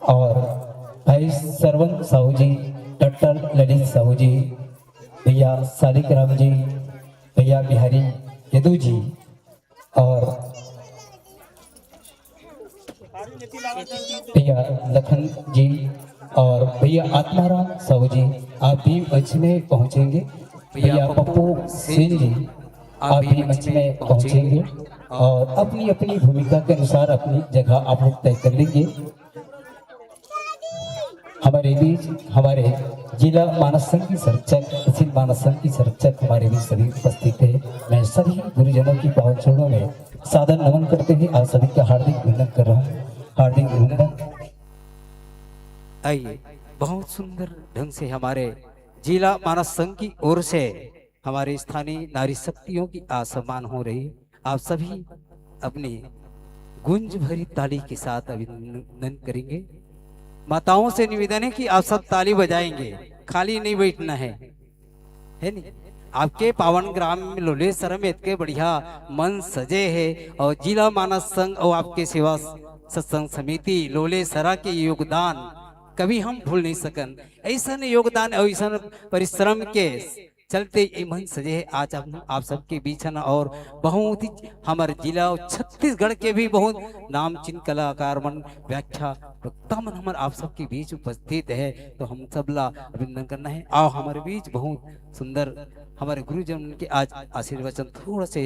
[SPEAKER 6] और भाई सरवण साहू जी, डॉक्टर ललित साहू जी, भैया सालिक राम जी, भैया बिहारी यदु जी और भैया लखन जी और भैया आत्माराम साहू जी, आप भी मंच में पहुंचेंगे। भैया पप्पू सिंह जी, आप भी मंच में पहुंचेंगे और अपनी अपनी भूमिका के अनुसार अपनी जगह आप लोग तय कर लेंगे। हमारे बीच हमारे जिला मानस संघ की संरक्षक, तहसील मानस संघ की संरक्षक हमारे बीच सभी उपस्थित है। मैं सभी गुरुजनों की पावन चरणों में सादर नमन करते हुए आप सभी का हार्दिक अभिनंदन कर रहा हूँ। हार्दिक अभिनंदन। आइए, बहुत सुंदर ढंग से हमारे जिला मानस संघ की ओर से हमारे स्थानीय नारी शक्तियों की आसमान हो रही है। आप सभी अपनी गुंज भरी ताली के साथ अभिनंदन करेंगे। माताओं से निवेदन है कि आप सब ताली बजाएंगे, खाली नहीं बैठना है नहीं। आपके पावन ग्राम में लोलेसर में इतने बढ़िया मन सजे है और जिला मानस संघ और आपके सेवा सत्संग समिति लोलेसरा के योगदान कभी हम भूल नहीं सकन। ऐसा योगदान और ऐसा परिश्रम के चलते ये मन सजे है आज आप सबके बीच है और बहुत ही हमारे जिला और छत्तीसगढ़ के भी बहुत नाम चिन्ह कलाकार मन व्याख्या वक्ता मन हमारे आप सबके बीच उपस्थित है। तो हम सबला अभिनंदन करना है। आओ हमारे बीच बहुत सुंदर हमारे गुरुजन के आज आशीर्वचन थोड़ा से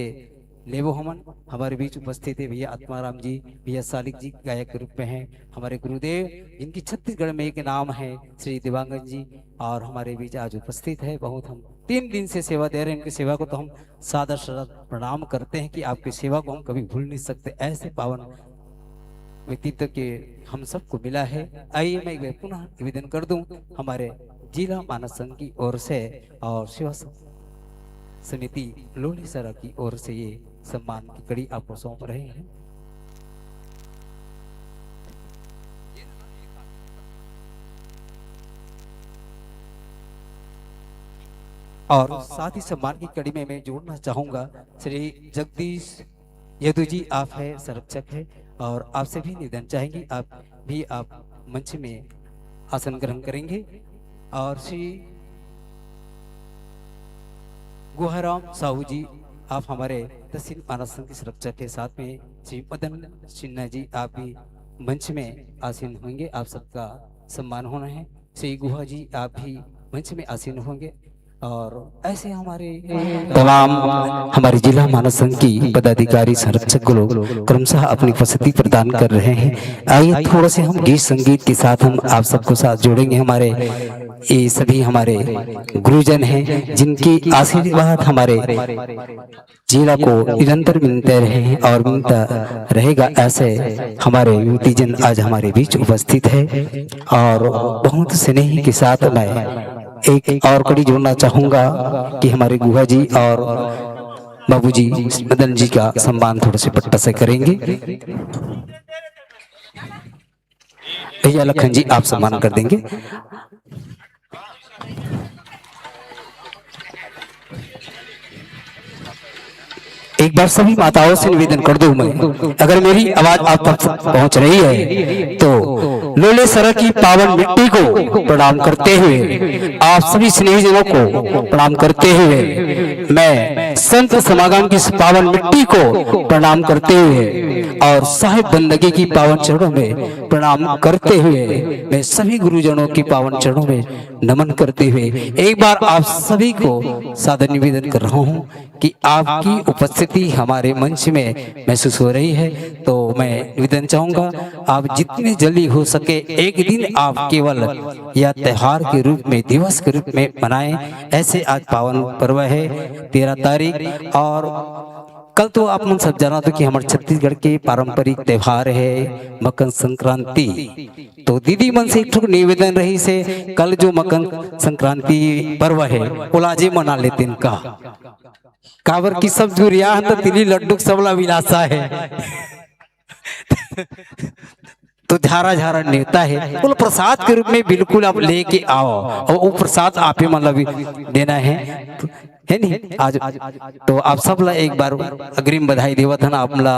[SPEAKER 6] लेवो हमन। हमारे बीच उपस्थित है भैया आत्माराम जी, भैया सालिक जी गायक के रूप में हैं। हमारे गुरुदेव जिनकी छत्तीसगढ़ में एक नाम है श्री दिवांगन जी और हमारे बीच आज उपस्थित है। बहुत हम 3 दिन से सेवा दे रहे हैं। इनकी सेवा को तो हम सादर प्रणाम करते हैं कि आपकी सेवा को हम कभी भूल नहीं सकते। ऐसे पावन व्यक्तित्व के हम सबको मिला है। आइए मैं पुनः निवेदन कर दूं हमारे जिला मानस संघ की ओर से और सेवा समिति लोलेसरा की ओर से ये सम्मान की कड़ी आपको सौंप रहे हैं। और साथ ही सम्मान की कड़ी में मैं जोड़ना चाहूंगा श्री जगदीश यदु जी, आप है संरक्षक है और आपसे भी निवेदन चाहेंगे आप मंच में आसन ग्रहण करेंगे। और श्री गुहाराम साहू जी, आप हमारे तहसील मानस संघ के संरक्षक के साथ में श्री मदन सिन्हा जी, आप भी मंच में आसीन होंगे। आप सबका सम्मान होना है। श्री गुहा जी, आप भी मंच में आसीन होंगे। और ऐसे हमारे तमाम हमारे जिला मानस संघ की पदाधिकारी संरक्षक लोग क्रमशः अपनी उपस्थिति प्रदान कर रहे हैं। आइए थोड़ा से हम गीत संगीत के साथ हम आप सबको साथ जोड़ेंगे। हमारे ये सभी हमारे गुरुजन हैं जिनकी आशीर्वाद हमारे जिला को निरंतर मिलते रहे हैं और मिलता रहेगा। ऐसे हमारे युवती जन आज हमारे बीच उपस्थित है और बहुत स्नेह के साथ मैं एक और कड़ी जोड़ना चाहूंगा कि हमारे गुहा जी और बाबूजी मदन जी का सम्मान थोड़ा से पट्टा से करेंगे। भैया लखन जी, आप सम्मान कर देंगे। एक बार सभी माताओं से निवेदन कर दूं मैं, अगर मेरी आवाज आप तक पहुंच रही है तो लोलेसरा की पावन मिट्टी को प्रणाम करते हुए, आप सभी स्नेहीजनों को प्रणाम करते हुए, मैं संत समागम की पावन मिट्टी को प्रणाम करते हुए और साहिब बंदगी की पावन चरणों में प्रणाम करते हुए, मैं सभी गुरुजनों की पावन चरणों में नमन करते हुए एक बार आप सभी को सादर निवेदन कर रहा हूं कि आपकी उपस्थिति हमारे मंच में महसूस हो रही है। तो मैं निवेदन चाहूंगा आप जितने जल्दी हो सके एक दिन आप केवल या त्योहार के रूप में, दिवस के रूप में मनाएं। ऐसे आज पावन पर्व है 13 तारीख और कल तो आप मन सब जाना तो कि हमारे छत्तीसगढ़ के पारंपरिक त्योहार है मकर संक्रांति। तो दीदी मन से एक ठो निवेदन रही से कल जो मकर संक्रांति पर्व है उलाजे मना लेते इनका काबर की सब जुरिया तो तिली लड्डू सबला विलासा है तो झारा झारा नेता है बोलो प्रसाद के रूप में बिल्कुल आप लेके आओ और वो प्रसाद आप ही मतलब देना है नहीं आज तो आप सब ला एक बार अग्रिम बधाई देवत हन आप ला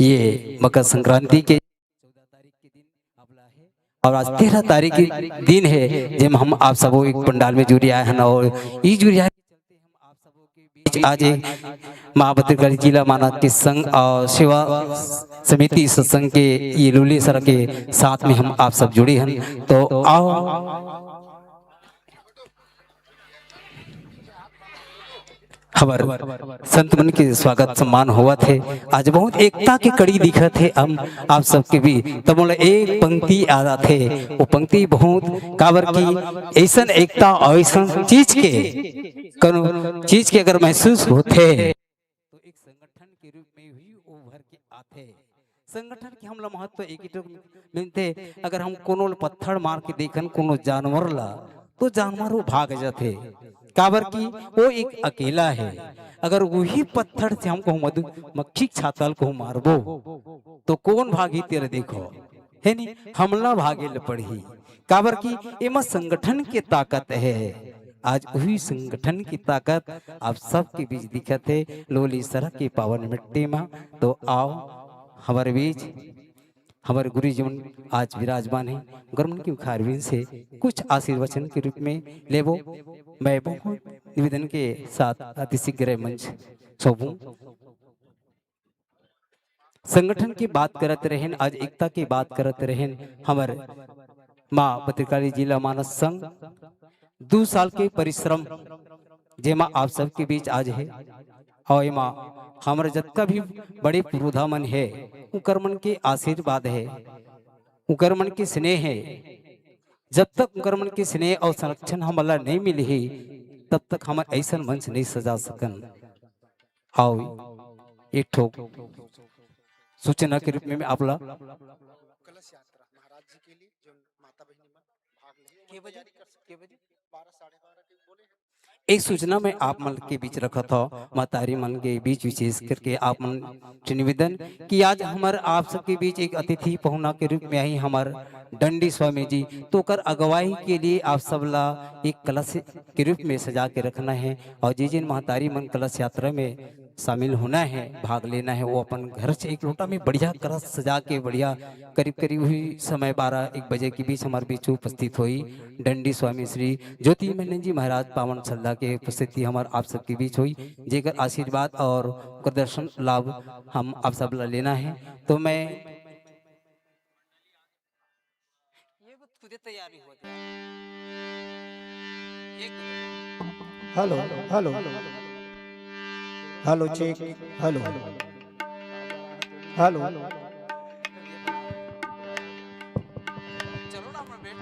[SPEAKER 6] ये मकर संक्रांति के 14 तारीख के दिन और आज 13 तारीख के दिन है जब हम आप सब एक पंडाल में जुड़ी आए हैं और ये जुड़ी आए आप सबों के बीच आज एक महाभद्रकाली जिला मानव के संघ और सेवा समिति सत्संग के ये लूली सर के साथ में हम आप सब जुड़े हैं तो आओ हमारे संत मन के स्वागत सम्मान हुआ थे। आज बहुत एकता के कड़ी दिखा थे हम आप सबके भी तब बोले एक पंक्ति आदा थे वो पंक्ति बहुत काबर की ऐसा एकता और ऐसा चीज के अगर महसूस होते तो एक संगठन के रूप में ही उभर के आते संगठन के हम महत्व एक ही मिलते अगर हम कोनो पत्थर मार के देखन कोनो जानवर ला तो जानवर वो भाग जाते काबर की वो एक अकेला है अगर वही पत्थर से हमको मधुमक्खी छातल को मारबो तो कौन भागी तेरे देखो है नहीं हमला भागे ल पड़ी काबर की एमा संगठन के ताकत है। आज वही संगठन की ताकत आप सबके बीच दिखत है लोली सड़क के पावन मिट्टी में तो आओ हमारे बीच हमारे गुरु जीवन आज विराजमान है गर्मन की खारवीन से कुछ आशीर्वचन के रूप में लेबो मैं बहुत निवेदन के साथ अति शीघ्र मंच सौंपूं। संगठन की बात करते रहें आज एकता की बात करते रहें हमारे माँ भद्रकाली जिला मानस संघ 2 साल के परिश्रम जेमा आप सबके बीच आज है और माँ हमारे जत्का भी बड़े पुरुधा मन है उकर मन के आशीर्वाद है उकर मन के स्नेह है। जब तक उकर मन के स्नेह और संरक्षण हमला नहीं मिली है तब तक हम ऐसा मंच नहीं सजा सकन। आओ एक ठोक सूचना के रूप में आप ला
[SPEAKER 7] कलश यात्रा महाराज जी के लिए जो माता बहनी में भाग ले के बजे 12 साढ़े 12 के बोले
[SPEAKER 6] एक सूचना में आप मन के बीच रखा था मातारी मन के बीच विशेष करके आप मन से निवेदन कि आज हमारे आप सबके बीच एक अतिथि पहुना के रूप में आई हमारे दंडी स्वामी जी तो कर अगुवाई के लिए आप सब ला एक कलश के रूप में सजा के रखना है और जिन महतारी मन कलश यात्रा में शामिल होना है भाग लेना है वो अपन घर से एक लोटा में बढ़िया कलश सजा के बढ़िया करीब करीब हुई समय 12-1 बजे के बीच हमारे बीच उपस्थित हुई दंडी स्वामी श्री ज्योति मेनन जी महाराज पावन श्रद्धा के उपस्थिति हमारे आप सबके बीच हुई जेकर आशीर्वाद और दर्शन लाभ हम आप सब ला लेना है। तो मैं तैयारी हो
[SPEAKER 7] hello hello hello check hello hello
[SPEAKER 6] चलो ना बैठ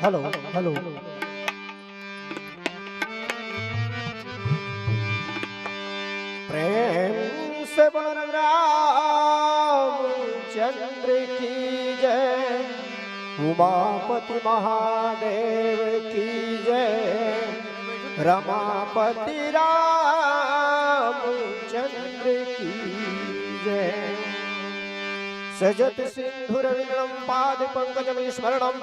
[SPEAKER 7] हेलो हेलो प्रेम से बोलो रामचंद्र की जय उमापति महादेव की जय रमापति रामचंद्र की जय सजत सिंधुरविग्रहं पाद पंकजं स्मरणं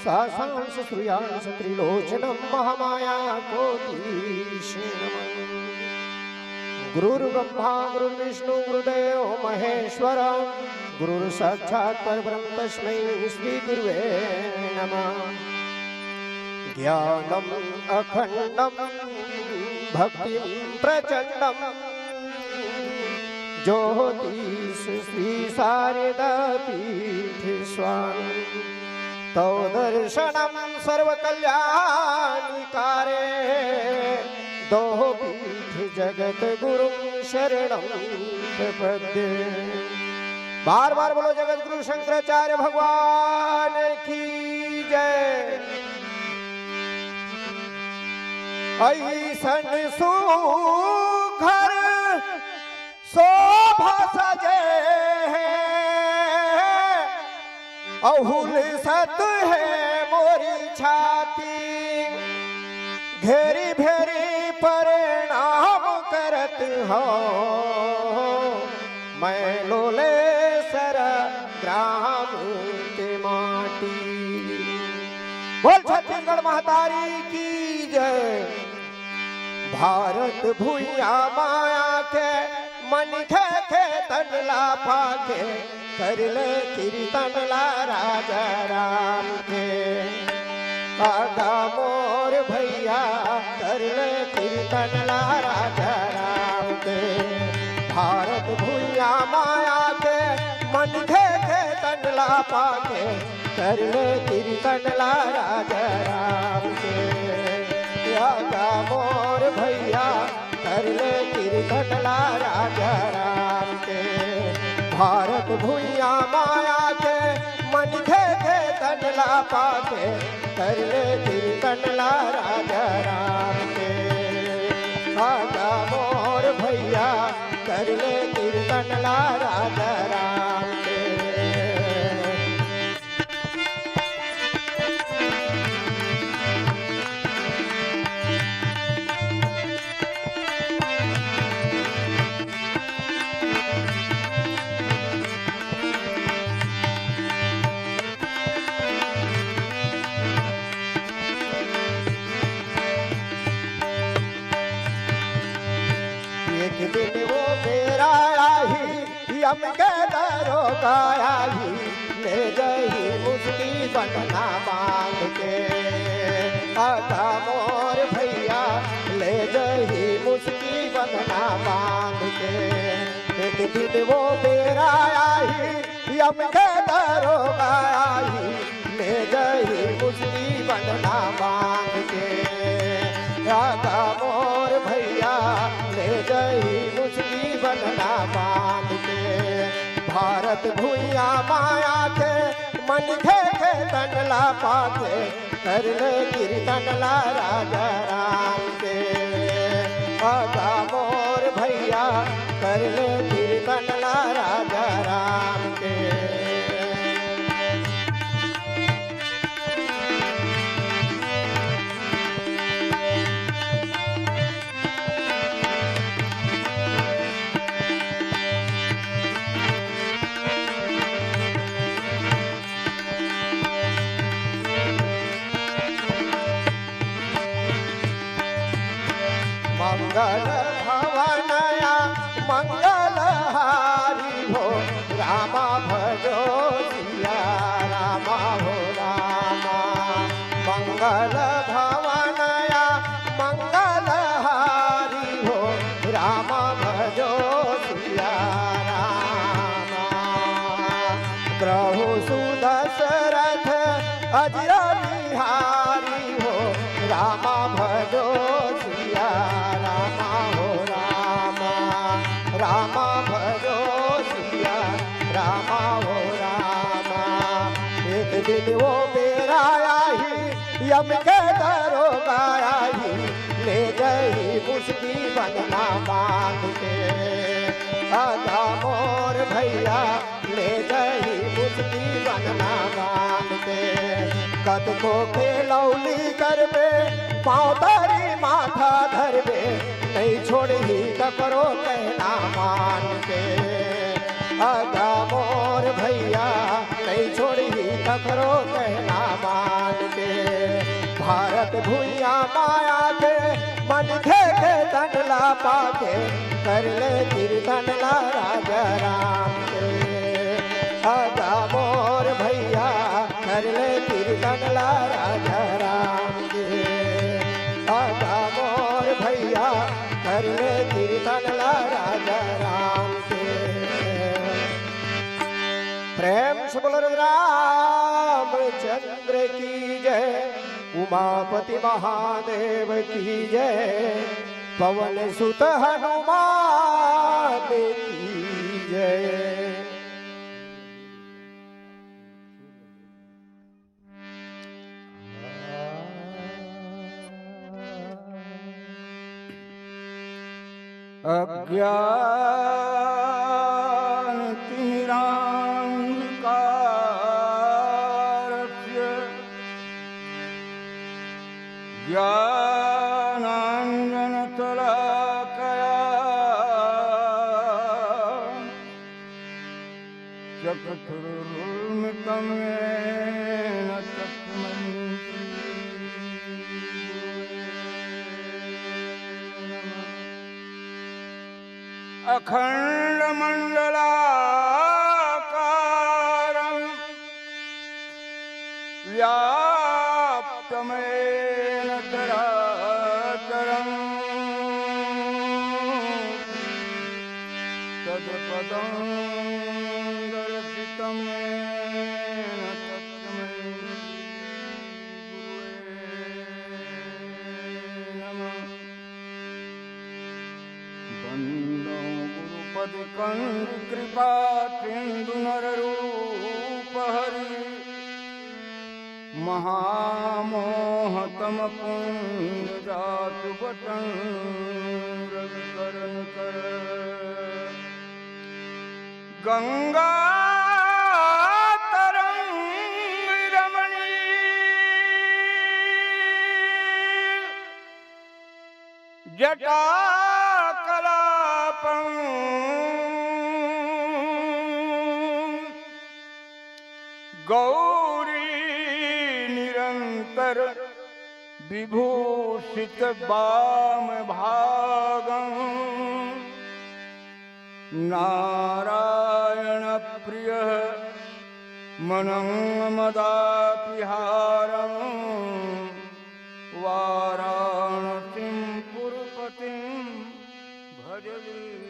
[SPEAKER 7] सासांश श्रूयांश त्रिलोचनं महामाया कोटिशे नमः। गुरुर्ब्रह्मा गुरुर्विष्णु गुरुदेव महेश्वर गुरुर्साक्षात् परब्रह्म तस्मै श्री गुरुवे नमः। ज्ञानम् अखण्डं भक्तिं प्रचण्डं ज्योतिष श्री शारदा पीठ स्वामी
[SPEAKER 8] तौ दर्शनम सर्वकल्याणकारे दो पीठ जगत गुरु शरणम प्रपद्ये। बार बार बोलो जगत गुरु शंकराचार्य भगवान की जय। ऐसन सुघर शोभा सजे अहुल सत है मोरी छाती घेरी भेरी परिणाम करत हो मैं लोले सर ग्राम के माटी। बोल छत्तीसगढ़ महतारी की जय। भारत भूया माया के मन खे तनला पाके कर ले कीर्तन ला राजा राम के। आगा मोर भैया कर ले कीर्तन ला राजा राम के। भारत भूया माया के मन खे तनला पाके कर ले कीर्तन ला राजा राम के। आगा मोर भैया कर ले कीर्तन ला राजा राम के। भारत भूया माया के मन खे तनला पाके कर ले कीर्तन ला राजा राम के। आगा मोर भैया कर ले कीर्तन ला राजा राम के। एक दिन वो मेरा आई यम के दरोगा आई ले गई मुस्की बंधना बांध के। आगा मोर भैया ले गई मुस्की बंधना बांध के। एक दिन वो मेरा आई यम के दरोगा आई ले गई मुस्की बंधना बांध के। आगा मोर भैया ले गई मुस्की बंधना बांध के। भारत भूया माया के मन खे तनला पाके कर ले कीर्तन ला राजा राम के। आगा मोर भैया कर ले कीर्तन ला राजा राम के। मंगल भवनया मंगल हारी हो रामा भजो सिया रामा हो रामा। मंगल भवनया मंगल हारी हो रामा भजो सिया रामा। प्रभु सुदशरथ अजय बिहारी हो रामा भजो सिया रामा हो रामा। रामा भजो सिया रामा हो रामा। एक दिन वो मेरा आई यम के दरोगा आई ले गई मुस्की बंधना बांध के। आगा मोर भैया ले गई मुस्की बंधना बांध के। कद को खेलौली करबे पाँव धरी माथा धरबे नहीं छोड़ी ककरो कहना मान के। आगा मोर भैया नहीं छोड़ी ककरो कहना मान के। भारत भूया माया के मन खे तनला पाके कर ले कीर्तन ला राजा राम के। आगा मोर भैया कर ले कीर्तन ला राजा राम के। आगा मोर भैया कर ले कीर्तन ला राजा राम के। प्रेम से बोलो राम रामचंद्र की जय, उमापति महादेव की जय, पवन सुत हनुमान की जय। अज्ञान तिमिरान्धकारस्य ज्ञानाञ्जनशलाकया चक्षुरुन्मिलितं येन तस्मै अखण्डमण्डलाकारं व्याप्तमेन चराचरं तत्पदं दर्शितं येन तस्मै गुरुवे नमः। वन्दो गुरुपदकं कृपा सिन्धु नररूप हरि, महामोहतम पुण्य जातु बटन रविकरण कर। गंगा तरंग रमणी जटा कलापं गौरी निरंतर विभूषित वाम भागं, नारायण प्रिय मनं मदापिहारं, वाराणसीं पुरपतिं भजलीश्वनाथं।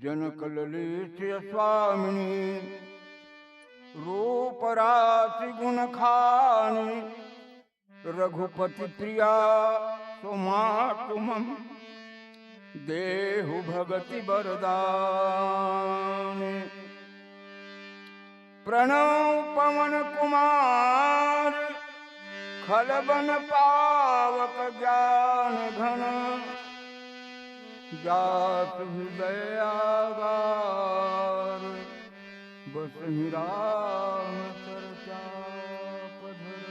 [SPEAKER 8] जनकललित स्वामिनी रूपराशि गुणखानि, रघुपति प्रिया सुमातुमं देहु भगति वरदानि। प्रणव पवन कुमार खलबन पावक ज्ञान घन, जात हृदयागार बसहि राम चर्चा पधर।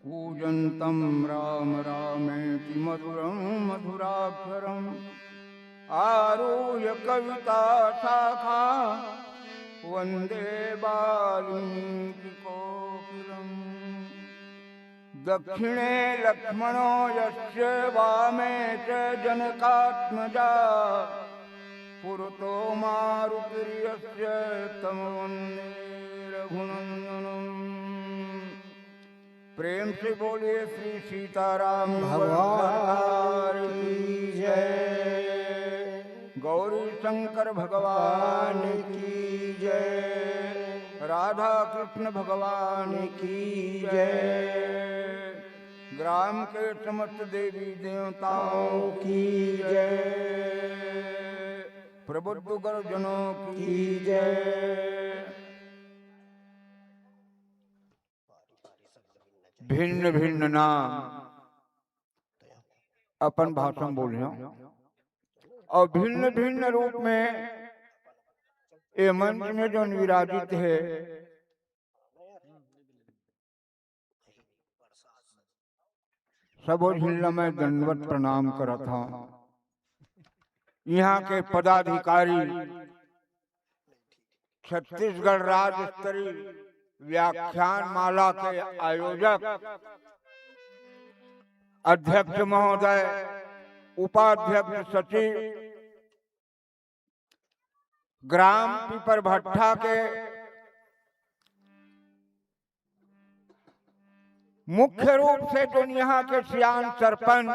[SPEAKER 8] कूजन्तं राम रामेति मधुरं मधुराक्षरम्, आरुह्य कविता शाखा वन्दे वाल्मीकि कोकिलम्। दक्षिणे लक्ष्मणो यस्य, वामे च जनकात्मजा, पुरतो मारुतिर्यस्य तं वन्दे रघुनन्दनम्। प्रेम से बोलिए श्री सीताराम भगवान की जय, गौरी शंकर भगवान की जय, राधा कृष्ण भगवान की जय, ग्राम के समस्त देवी देवताओं की जय, प्रबुद्ध गुरुजनों की जय। भिन्न भिन्न नाम अपन भाषा बोल रहे और भिन्न भिन्न रूप में ये मंच में जो विराजित है, सबो जिला में दंडवत प्रणाम करा था। यहाँ के पदाधिकारी, छत्तीसगढ़ राज्य स्तरीय व्याख्यान माला के आयोजक, अध्यक्ष महोदय, उपाध्यक्ष सचिव, ग्राम पीपर भट्टा के मुख्य रूप से जो यहाँ के सियान सरपंच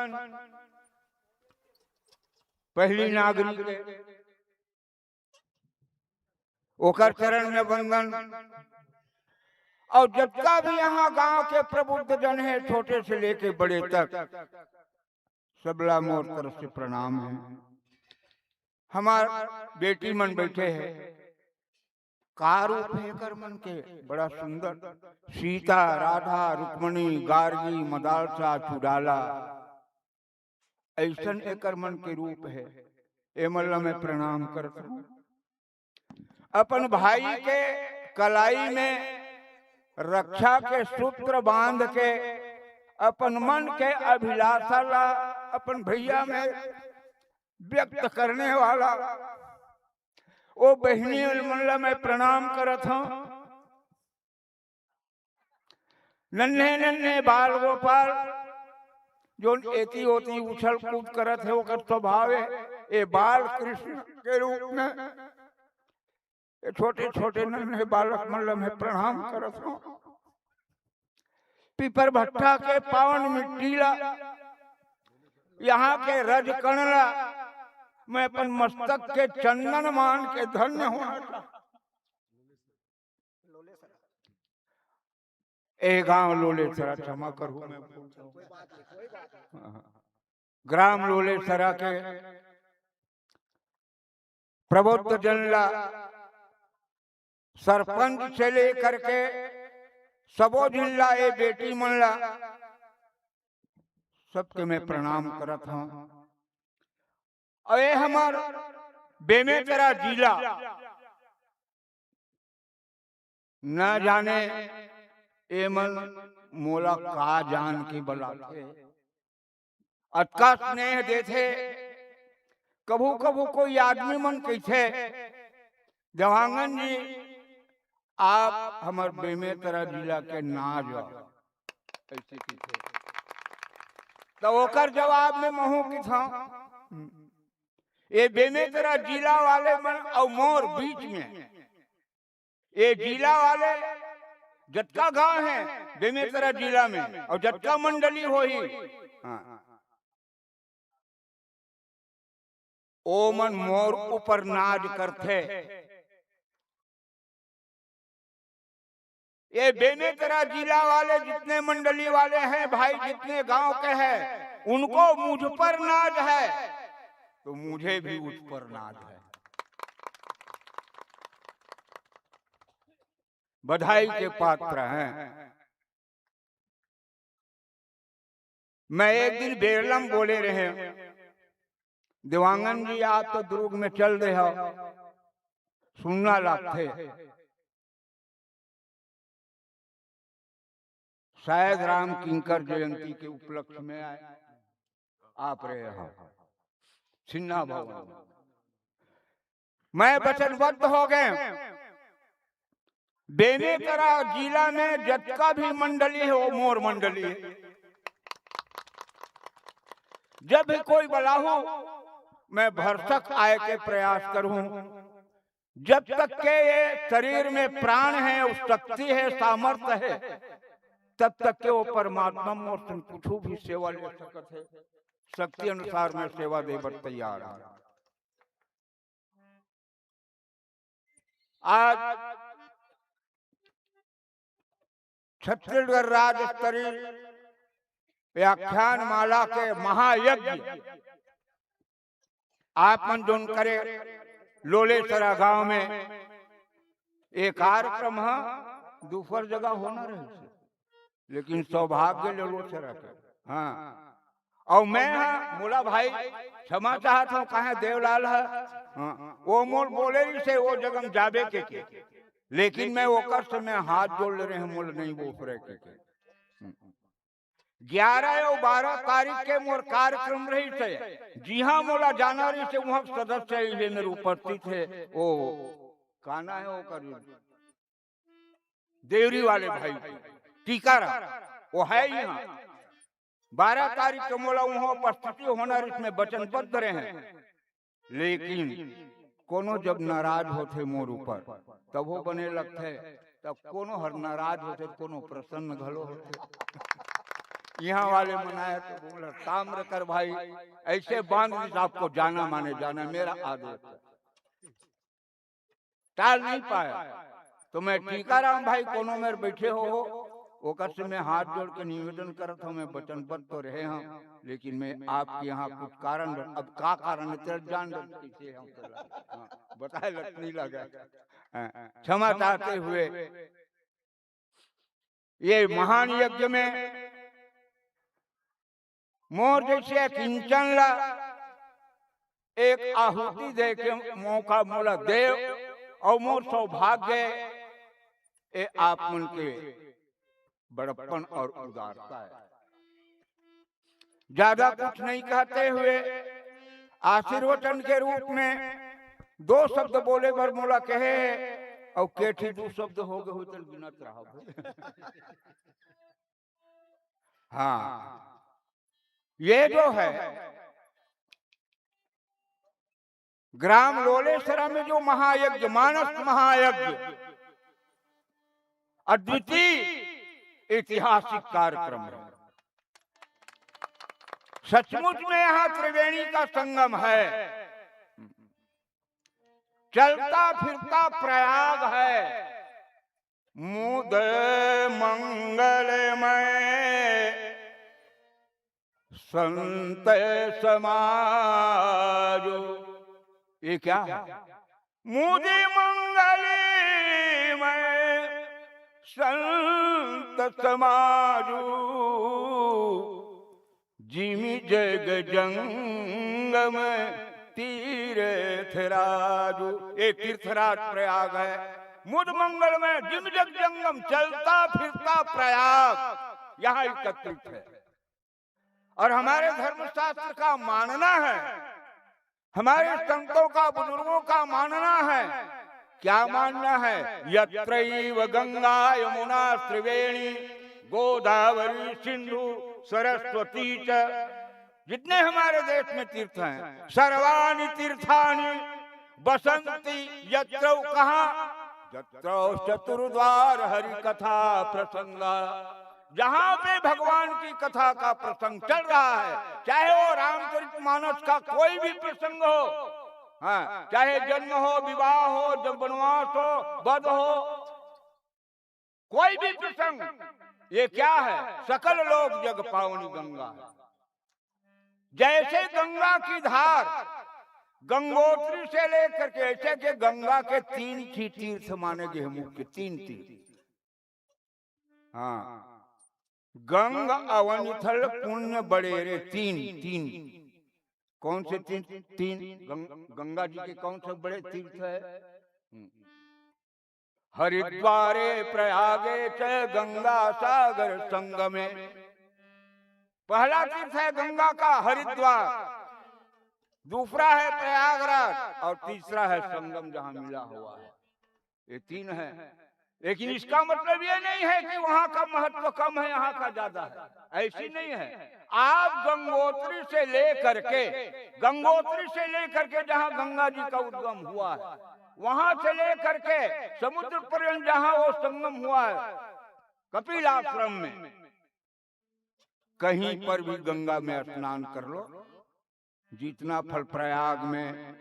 [SPEAKER 8] पहली नागरिक है, ओकर चरण में वंदन। और जितना भी यहाँ गांव के प्रबुद्ध जन है, छोटे से लेके बड़े तक, सबला मोर तरफ से प्रणाम है। हमार बेटी मन बैठे हैं, का रूप है एकर मन के, बड़ा सुंदर। सीता, राधा, रुक्मणी, गार्गी, मदालसा, चुड़ाला, ऐसन एकर मन के रूप है। ए मल्ला मैं प्रणाम करता हूँ। अपन भाई के कलाई में रक्षा के सूत्र बांध के, अपन मन के अभिलाषा ला अपन भैया में व्यक्त करने वाला वो बहनी मल्ला मैं प्रणाम करत हूं। नन्हे नन्हे बाल गोपाल जो एती ओती उछल कूद करत है, ओकर स्वभाव है ये बाल कृष्ण के रूप में। ये छोटे छोटे नन्हे बालक मल्ला मैं प्रणाम करत हूं। पीपर भट्टा के पावन मिट्टीला, यहाँ के रज कणला, मैं अपन मस्तक के चंदन मान के धन्य होना। ए गांव लोलेसरा, क्षमा करूं मैं, ग्राम लोलेसरा के प्रबुद्ध जनला, सरपंच से लेकर के सबो जिला ए बेटी मनला, सबके मैं प्रणाम करत हूं। अरे हमार बेमेतरा जिला न जाने एमन मोला का जान की बलाते, अतका स्नेह देथे। कभू कभू कोई आदमी मन कैसे, देवांगन जी आप हमार बेमेतरा जिला के ना जाओ, ऐसे तो ओकर जवाब में महू की था, ये बेमेतरा जिला वाले मन और मोर बीच में, ये जिला वाले जटका गांव है बेमेतरा जिला में, और जटका मंडली होई, ओ मन मोर ऊपर नाज करते। ये बेमेतरा जिला वाले जितने मंडली वाले हैं भाई, जितने गांव के हैं, उनको मुझ पर नाज है तो मुझे भी उस पर नाज है। बधाई के पात्र हैं। मैं एक दिन बेरलम बोले रहे, देवांगन जी आप तो दुर्ग में चल रहे हो, सुनना लागते, शायद राम किंकर जयंती के उपलक्ष्य में आए आप रहे हो सिन्हा भवन। मैं वचनबद्ध हो गए, बेमेतरा जिला में जटका भी मंडली है वो मोर मंडली है। जब भी कोई बला हो मैं भरसक आय के प्रयास करूं। जब तक के ये शरीर में प्राण है, उस शक्ति है, सामर्थ्य है, तब तक के वो परमात्मा मोर कुछ भी सेवा ले सकत है। शक्ति अनुसार मैं सेवा देवर तैयार हूं। आज छत्तीसगढ़ राज्य स्तरीय व्याख्यान माला के महायज्ञ आप मन जोन करे लोलेसरा गांव में एक कार्यक्रम है, दूसर जगह होना रहे, लेकिन सौभाग्य लोलेसरा के। हाँ, और मैं मोला भाई क्षमा चाहता हूँ, कहा देवलाल है, हाँ, वो मोल बोले से वो जगह जाबे के, लेकिन मैं ओकर से मैं हाथ जोड़ रहे हैं, मोल नहीं बोल रहे के। 11 और 12 तारीख के मोर कार्यक्रम रही थे, जी हाँ मोला जाना रही से, वहाँ सदस्य मेरे उपस्थित है। वो काना है वो कर देवरी वाले भाई टीकारा, वो है यहाँ 12 तारीख को मोला वहाँ उपस्थिति होना, इसमें वचनबद्ध रहे हैं। लेकिन कोनो जब नाराज होते मोर ऊपर तब वो बने लगते, तब कोनो हर नाराज होते, कोनो प्रसन्न घलो होते। यहाँ वाले मनाया तो बोला ताम्र कर भाई, ऐसे बांध दी आपको जाना माने जाना, मेरा आदेश है। टाल नहीं पाया तो मैं टीकाराम भाई कोनो में बैठे हो ओकर से मैं हाथ जोड़ के निवेदन करत हूँ, मैं वचनबद्ध तो रहे हम, लेकिन मैं आपके यहाँ कुछ कारण, अब का कारण है जान बताए नहीं लगा, क्षमा चाहते हुए ये महान यज्ञ में मोर जैसे किंचन ला एक आहुति दे के मौका मोला देव और मोर सौभाग्य ए आप मन के बड़प्पन और उदारता है। ज्यादा कुछ नहीं कहते हुए आशीर्वचन के रूप में 2 शब्द बोले बर मोला कहे और केठी 2 शब्द हो गए हो तो गिनत रहा। हाँ, ये जो है ग्राम लोलेसरा में जो महायज्ञ, मानस महायज्ञ, अद्वितीय ऐतिहासिक कार्यक्रम है। सचमुच में यहाँ त्रिवेणी का संगम है, चलता फिरता प्रयाग है, मुद मंगलमय संत समाज। ये क्या है? मुझे मंगलमय संत समाजू, जिमि जग जंगम तीर्थराजू। ये तीर्थराज प्रयाग है। मुद मंगल में जिम जग जंगम, चलता फिरता प्रयाग यहाँ एकत्रित है। और हमारे धर्मशास्त्र का मानना है, हमारे संतों का, बुजुर्गों का मानना है, क्या मानना है? यत्रैव गंगा यमुना त्रिवेणी गोदावरी सिंधु सरस्वती च। जितने हमारे देश में तीर्थ हैं, सर्वाणि तीर्थानि बसंती यत्रौ, कहाँ? यत्रौ चतुर्द्वार हरि कथा प्रसंगा। जहाँ पे भगवान की कथा का प्रसंग चल रहा है, चाहे वो रामचरितमानस का कोई भी प्रसंग हो, हाँ, चाहे जन्म हो, विवाह हो, जब वनवास हो, वध हो, कोई भी प्रसंग, ये क्या है? सकल लोग जग पावनी गंगा है। जैसे गंगा की धार गंगोत्री से लेकर के, ऐसे के गंगा के 3 तीर्थ माने गए, मुख्य 3 तीर्थ। हाँ, गंग अवनिथल पुण्य बड़ेरे, 3 कौन से 3? गंगा जी के कौन से बड़े तीर्थ है? हरिद्वारे प्रयागे च गंगा सागर संगमे। पहला तीर्थ है गंगा का हरिद्वार, दूसरा है प्रयागराज और तीसरा है संगम जहां मिला हुआ है। ये 3 है। लेकिन इसका मतलब ये नहीं है कि वहां का महत्व कम है, यहाँ का ज्यादा है, ऐसी नहीं है। आप गंगोत्री से लेकर के जहाँ गंगा जी का उद्गम हुआ है, वहां से लेकर के समुद्र पर्यंत जहाँ वो संगम हुआ है कपिल आश्रम में, कहीं पर भी गंगा में स्नान कर लो, जितना फल प्रयाग में,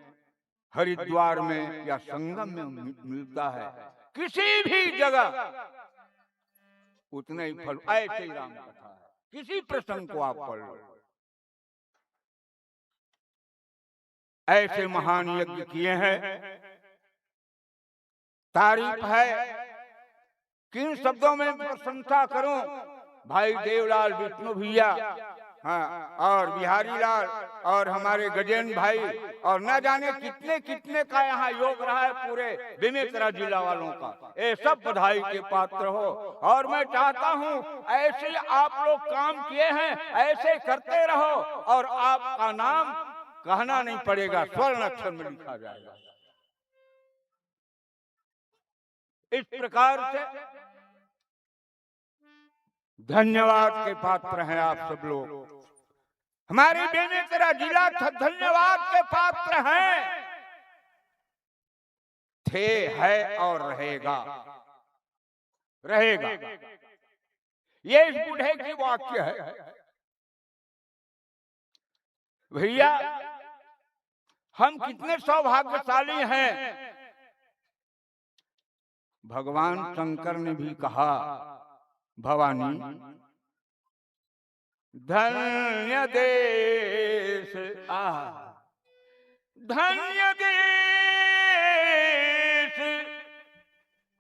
[SPEAKER 8] हरिद्वार में या संगम में मिलता है, किसी भी जगह उतना ही फल। ऐसे ही राम कथा है, किसी प्रसंग को आप पढ़ लो। ऐसे महान यज्ञ किए हैं, तारीफ है। किन शब्दों में प्रशंसा करूं? भाई देवलाल, विष्णु भैया, हाँ, और बिहारी लाल और हमारे गजेंद्र भाई, और न जाने कितने कितने का यहाँ योग रहा है पूरे बेमेतरा जिला वालों का। ये सब बधाई के पात्र हो। और मैं चाहता हूँ ऐसे आप लोग काम किए हैं, ऐसे करते रहो, और आपका नाम कहना नहीं पड़ेगा, स्वर्ण अक्षर में लिखा जाएगा। इस प्रकार से धन्यवाद के पात्र हैं आप सब लोग। हमारे बेमेतरा जिला धन्यवाद के पात्र हैं, थे, है और रहेगा। ये इस बूढ़े की वाक्य है। भैया हम कितने सौभाग्यशाली हैं। भगवान शंकर ने भी कहा, भवानी धन्य देश धन्य देश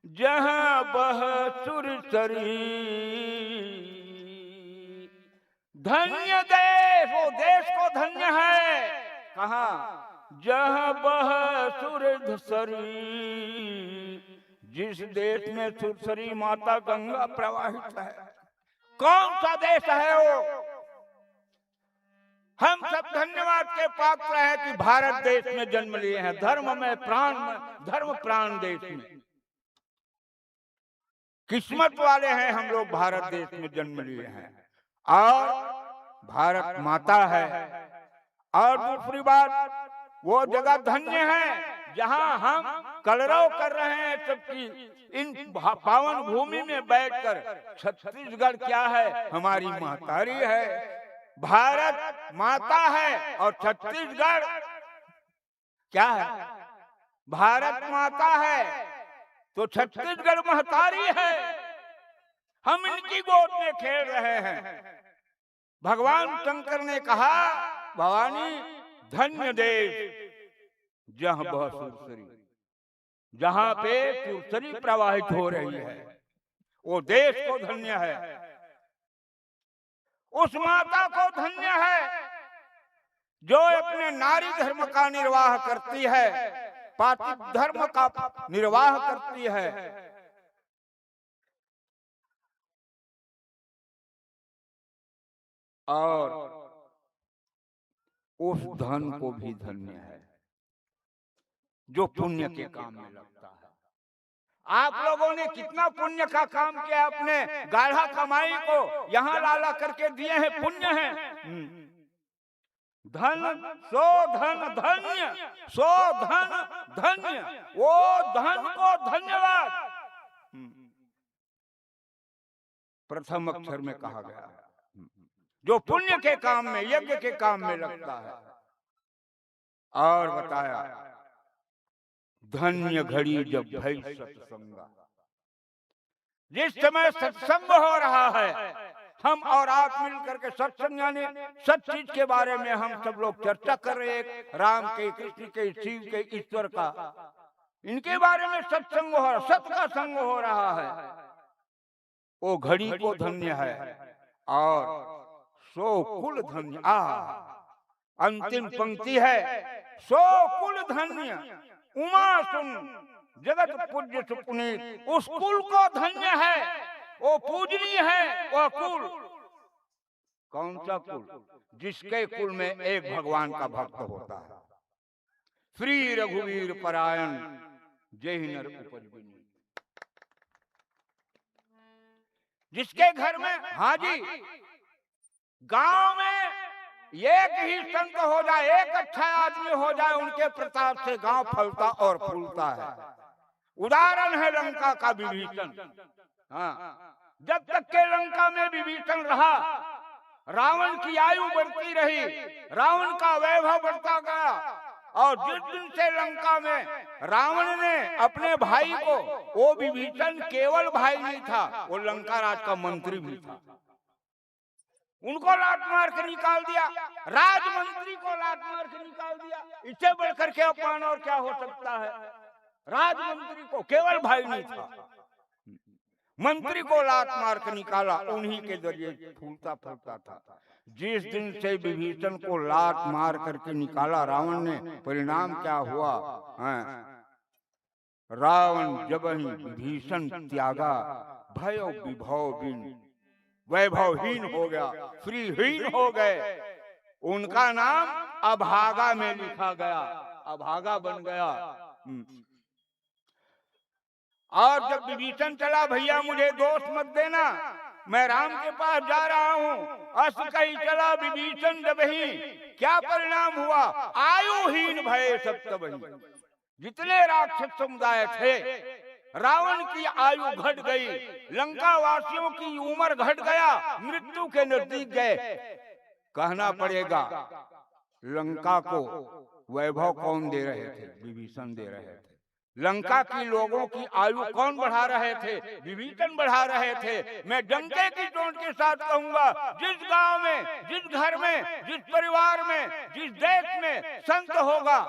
[SPEAKER 8] जहां बह सुरसरी। धन्य देश, वो देश को धन्य है। कहा? जहां बह सुरसरी, जिस देश में सुरसरी माता गंगा प्रवाहित है। कौन सा देश है वो? हम सब धन्यवाद के पात्र हैं कि भारत देश में जन्म लिए हैं। धर्म में प्राण, धर्म प्राण देश में किस्मत वाले हैं हम लोग, भारत देश में जन्म लिए हैं। और भारत माता है। और दूसरी बात, वो जगह धन्य है जहां हम कलरव कर रहे हैं सबकी इन पावन भूमि में बैठकर। छत्तीसगढ़ क्या है? हमारी महतारी है। भारत माता है और छत्तीसगढ़ क्या है? भारत माता है तो छत्तीसगढ़ महतारी है। हम इनकी गोद में खेल रहे हैं। भगवान शंकर ने कहा, भवानी धन्य देश जहां बह सुरसरी, जहां पे सुरसरी प्रवाहित हो रही है, वो देश को धन्य है। उस माता को धन्य है जो अपने नारी धर्म का निर्वाह करती है, पातिक धर्म का निर्वाह करती है। और उस धन को भी धन्य है जो पुण्य के काम में लगता है। आप लोगों ने कितना पुण्य का काम किया, अपने गाढ़ा कमाई को यहाँ लाला करके दिए हैं, पुण्य है। धन सो धन धन्य, सो धन धन्य, वो धन को धन्यवाद प्रथम अक्षर में कहा गया है, जो पुण्य के काम में, यज्ञ के काम में लगता है। और बताया, धन्य घड़ी जब भई सत्संगा, जिस समय सत्संग हो रहा है, हम और आप मिलकर के सत्संग यानी सत चीज के बारे में हम सब लोग चर्चा कर रहे हैं, राम के, कृष्ण के, शिव के, ईश्वर का, इनके बारे में सत्संग हो रहा, सत का संग हो रहा है। वो घड़ी को धन्य है। और सो कुल धन्य, अंतिम पंक्ति है, सो कुल धन्य उमा सुन जगत पूज्य सुपुनीत, उस कुल को धन्य है, वो पूजनीय है। वो कुल कौन सा कुल? जिसके कुल में एक भगवान का भक्त होता है। श्री रघुवीर परायण जय नर उपजनी, जिसके घर में, हाँ जी, गांव में एक ही संत हो जाए, एक अच्छा आदमी हो जाए, उनके प्रताप से गांव फलता और फूलता है। उदाहरण है लंका का विभीषण। हाँ, जब तक के लंका में विभीषण रहा, रावण की आयु बढ़ती रही, रावण का वैभव बढ़ता गया। और जिस दिन से लंका में रावण ने अपने भाई को, वो विभीषण केवल भाई नहीं था, वो लंका राज का मंत्री भी था, उनको लात मार के निकाल दिया, राजमंत्री को लात मार के निकाल दिया। इससे बढ़कर के अपमान और क्या हो सकता है? राजमंत्री को, केवल भाई नहीं था, मंत्री को लात मार के निकाला, उन्हीं के जरिए फूलता फलता था। जिस दिन से विभीषण को लात मार करके निकाला रावण ने, परिणाम क्या हुआ? रावण जब ही विभीषण त्यागा, भयो विभव बिन, वैभवहीन हो गया, श्रीहीन हो गए। उनका नाम अभागा में लिखा गया, अभागा बन गया। और जब विभीषण चला, भैया मुझे दोष मत देना, मैं राम के पास जा रहा हूँ, अस कहीं चला विभीषण जब ही, क्या परिणाम हुआ? आयुहीन भये सप्तबही। जितने राक्षस समुदाय थे रावण की आयु घट गई, लंका वासियों की उम्र घट गया, मृत्यु के नजदीक गए। कहना पड़ेगा लंका को वैभव कौन दे रहे थे? विभीषण दे रहे थे। लंका की लोगों की आयु कौन बढ़ा रहे थे? विभीषण बढ़ा रहे थे। मैं डंके की चोट के साथ कहूंगा, जिस गांव में, जिस घर में, जिस परिवार में, जिस देश में संत होगा,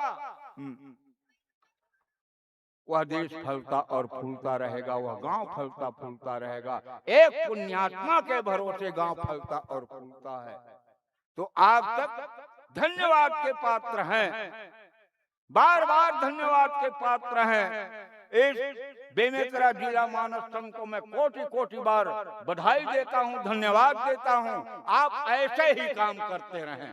[SPEAKER 8] वह देश फलता और फूलता रहेगा, वह गांव फलता फूलता रहेगा। एक पुण्यात्मा के भरोसे गांव फलता और फूलता है। तो आप सब धन्यवाद के पात्र हैं, बार बार धन्यवाद के पात्र हैं। इस बेमेतरा जिला मानस संघ को मैं कोटि कोटि बार बधाई देता हूं, धन्यवाद देता हूं। आप ऐसे ही काम करते रहें,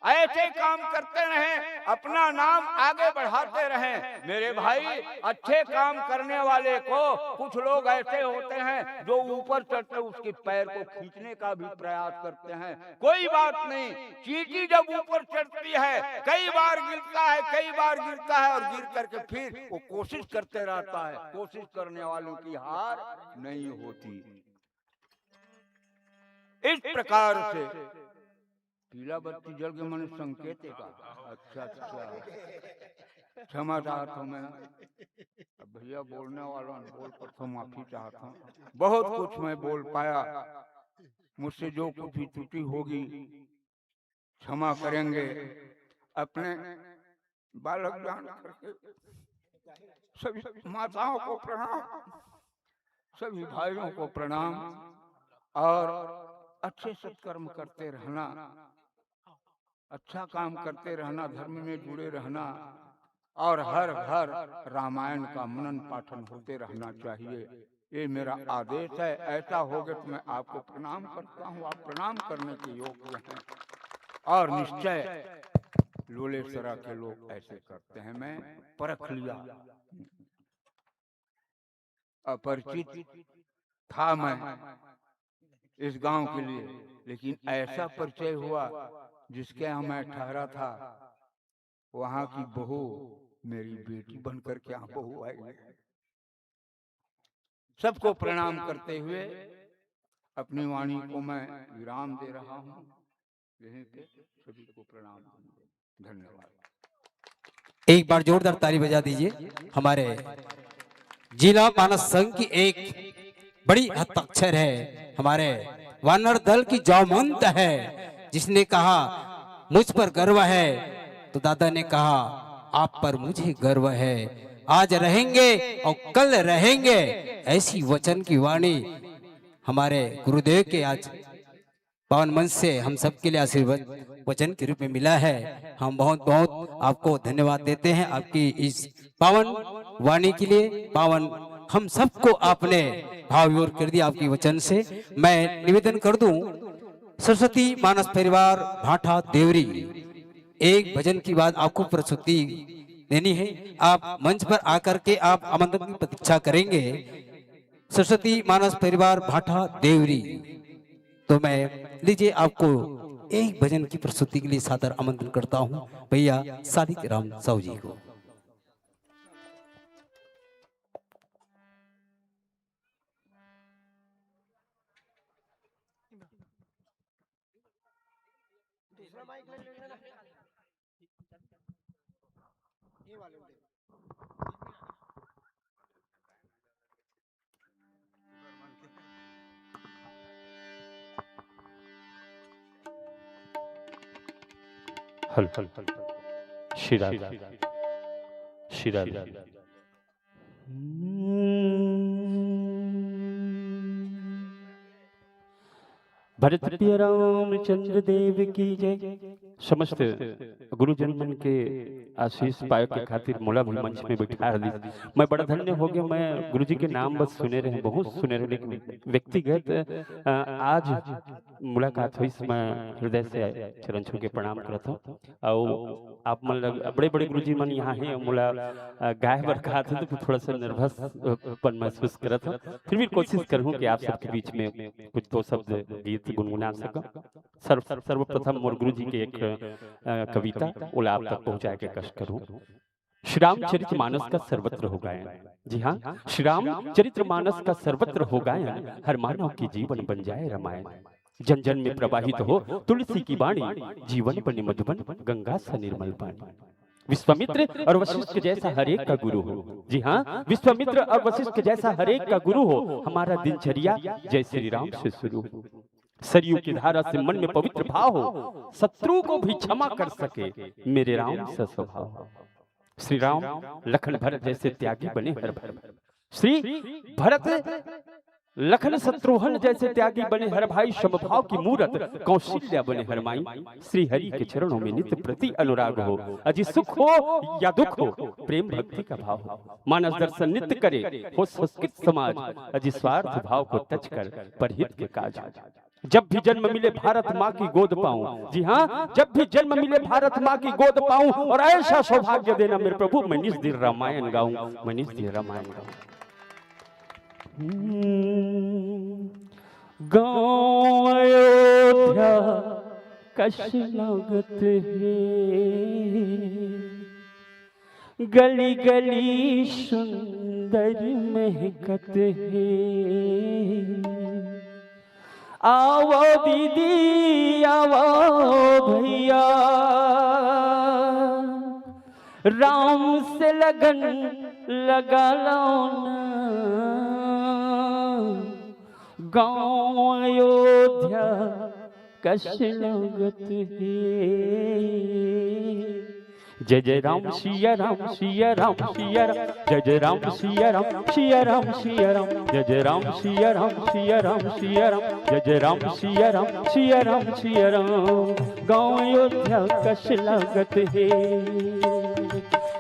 [SPEAKER 8] ऐसे काम करते रहें, अपना नाम आगे बढ़ाते रहें। मेरे भाई, अच्छे काम करने वाले को कुछ लोग ऐसे होते हैं जो ऊपर चढ़ते उसके पैर को खींचने का भी प्रयास करते हैं। कोई बात नहीं, चींटी जब ऊपर चढ़ती है कई बार गिरता है, कई बार गिरता है, और गिर करके फिर वो कोशिश करते रहता है। कोशिश करने वालों की हार नहीं होती। इस प्रकार से पीला बत्ती जल के मन संकेत का। अच्छा, क्षमा चाहता हूँ मैं, भैया बोलने वालों ने बोल पर तो माफी चाहता हूँ। बहुत कुछ मैं बोल पाया, मुझसे जो कुछ भी त्रुटि होगी क्षमा करेंगे। अपने बालक जान करके सभी माताओं को प्रणाम, सभी भाइयों को प्रणाम, और अच्छे सत्कर्म करते रहना, अच्छा काम करते रहना, धर्म में जुड़े रहना, और हर घर रामायण का मनन पाठन होते रहना चाहिए। ये मेरा आदेश है। ऐसा होगा तो मैं आपको प्रणाम करता हूँ, आप प्रणाम करने के योग्य हैं। और निश्चय लोलेसरा के लोग ऐसे करते हैं। मैं परख लिया, अपरिचित था मैं इस गांव के लिए, लेकिन ऐसा परिचय हुआ जिसके यहाँ मैं ठहरा था, वहां की बहू मेरी बेटी बनकर के यहाँ बहू आई है। सबको प्रणाम करते हुए अपनी वाणी को मैं विराम दे रहा हूँ। यहीं पे सभी को प्रणाम, धन्यवाद।
[SPEAKER 6] एक बार जोरदार ताली बजा दीजिए। हमारे जिला मानस संघ की एक बड़ी हस्ताक्षर है, हमारे वानर दल की जौमंत है, जिसने कहा मुझ पर गर्व है, तो दादा ने कहा आप पर मुझे गर्व है। आज रहेंगे और कल रहेंगे, ऐसी वचन की वाणी हमारे गुरुदेव के आज पावन मंच से हम सबके लिए आशीर्वाद वचन के रूप में मिला है। हम बहुत बहुत आपको धन्यवाद देते हैं आपकी इस पावन वाणी के लिए। पावन हम सबको आपने भाव विभोर कर दिया आपकी वचन से। मैं निवेदन कर दूं, सरस्वती मानस परिवार भाटा देवरी, एक भजन की बात आपको प्रस्तुति देनी है। आप मंच पर आकर के आप आमंत्रण की प्रतीक्षा करेंगे। सरस्वती मानस परिवार भाटा देवरी, तो मैं लीजिए आपको एक भजन की प्रस्तुति के लिए सादर आमंत्रण करता हूं भैया सादिक राम साहू जी को।
[SPEAKER 9] हल शिरा शिरा भरत प्रिय रामचंद्र देव की जय। समस्त गुरुजन मन के आशीष पाए के खातिर मोला भी मंच में बैठा दी। मैं बड़ा धन्य हो गया। मैं गुरुजी के नाम बस सुने रहे, बहुत सुने रहे, लेकिन व्यक्तिगत आज मुलाकात हुई, मैं हृदय से चरण छू के प्रणाम करता हूँ। और आप मन बड़े बड़े गुरुजी मन यहाँ है, मोला गाय बर कहा था तो थोड़ा सा नर्वसपन महसूस करा था, फिर भी कोशिश करूँ कि आप सबके बीच में कुछ दो शब्द गीत गुनगुना सका। सर्वप्रथम मोर गुरु जी के एक कविता ओला आप तक पहुँचाए के कष्ट करूँ। श्री रामचरित मानस का सर्वत्र हो गायन। जी हाँ, श्री राम चरित्र मानस का सर्वत्र हो गायन, हर मानव की जीवन बन जाए रामायण। जन जन में प्रवाहित हो तुलसी की वाणी, जीवन बने मधुबन गंगा सा निर्मल पानी। विश्वामित्र और वशिष्ठ जैसा हरेक का गुरु हो। जी हाँ, विश्वामित्र और वशिष्ठ जैसा हरेक का गुरु हो। हमारा दिनचर्या जय श्री राम से शुरू हो। सरयू की धारा से मन में पवित्र भाव हो, शत्रु को भी क्षमा कर सके मेरे राम सा स्वभाव हो। श्री राम लखन भरत जैसे त्यागी बने हर भर। श्री भरत लखन शत्रुघ्न जैसे त्यागी बने हर भाई। समभाव की मूरत कौशल्या बने हर माई। श्री हरि के चरणों में नित्य प्रति अनुराग हो। अजी सुख हो या दुख हो, प्रेम भक्ति का भाव हो। मानस दर्शन नित्य करे हो संस्कृत समाज, अजी स्वार्थ भाव को तज कर परहित के काज। जब भी जन्म मिले भारत माँ की गोद पाऊं। जी हाँ, जब भी जन्म मिले भारत माँ की गोद पाऊं, और ऐसा सौभाग्य देना मेरे प्रभु, मैं निज दिन रामायण गाऊं, मैं निज दिन रामायण गाऊं। गाँव अयोध्या कश लागत है, गली गली सुंदर महकत है। आओ दीदी आओ भैया, राम से लगन लगा लो ना। गाँव अयोध्या कश लागत है। जय जय राम सिया राम सिया राम सिया राम, जय जय राम सिया राम सिया राम सिया राम, जय जय राम सिया राम सिया राम सिया राम, जय जय राम सिया राम सिया राम सिया राम। गाँव अयोध्या कश लागत है,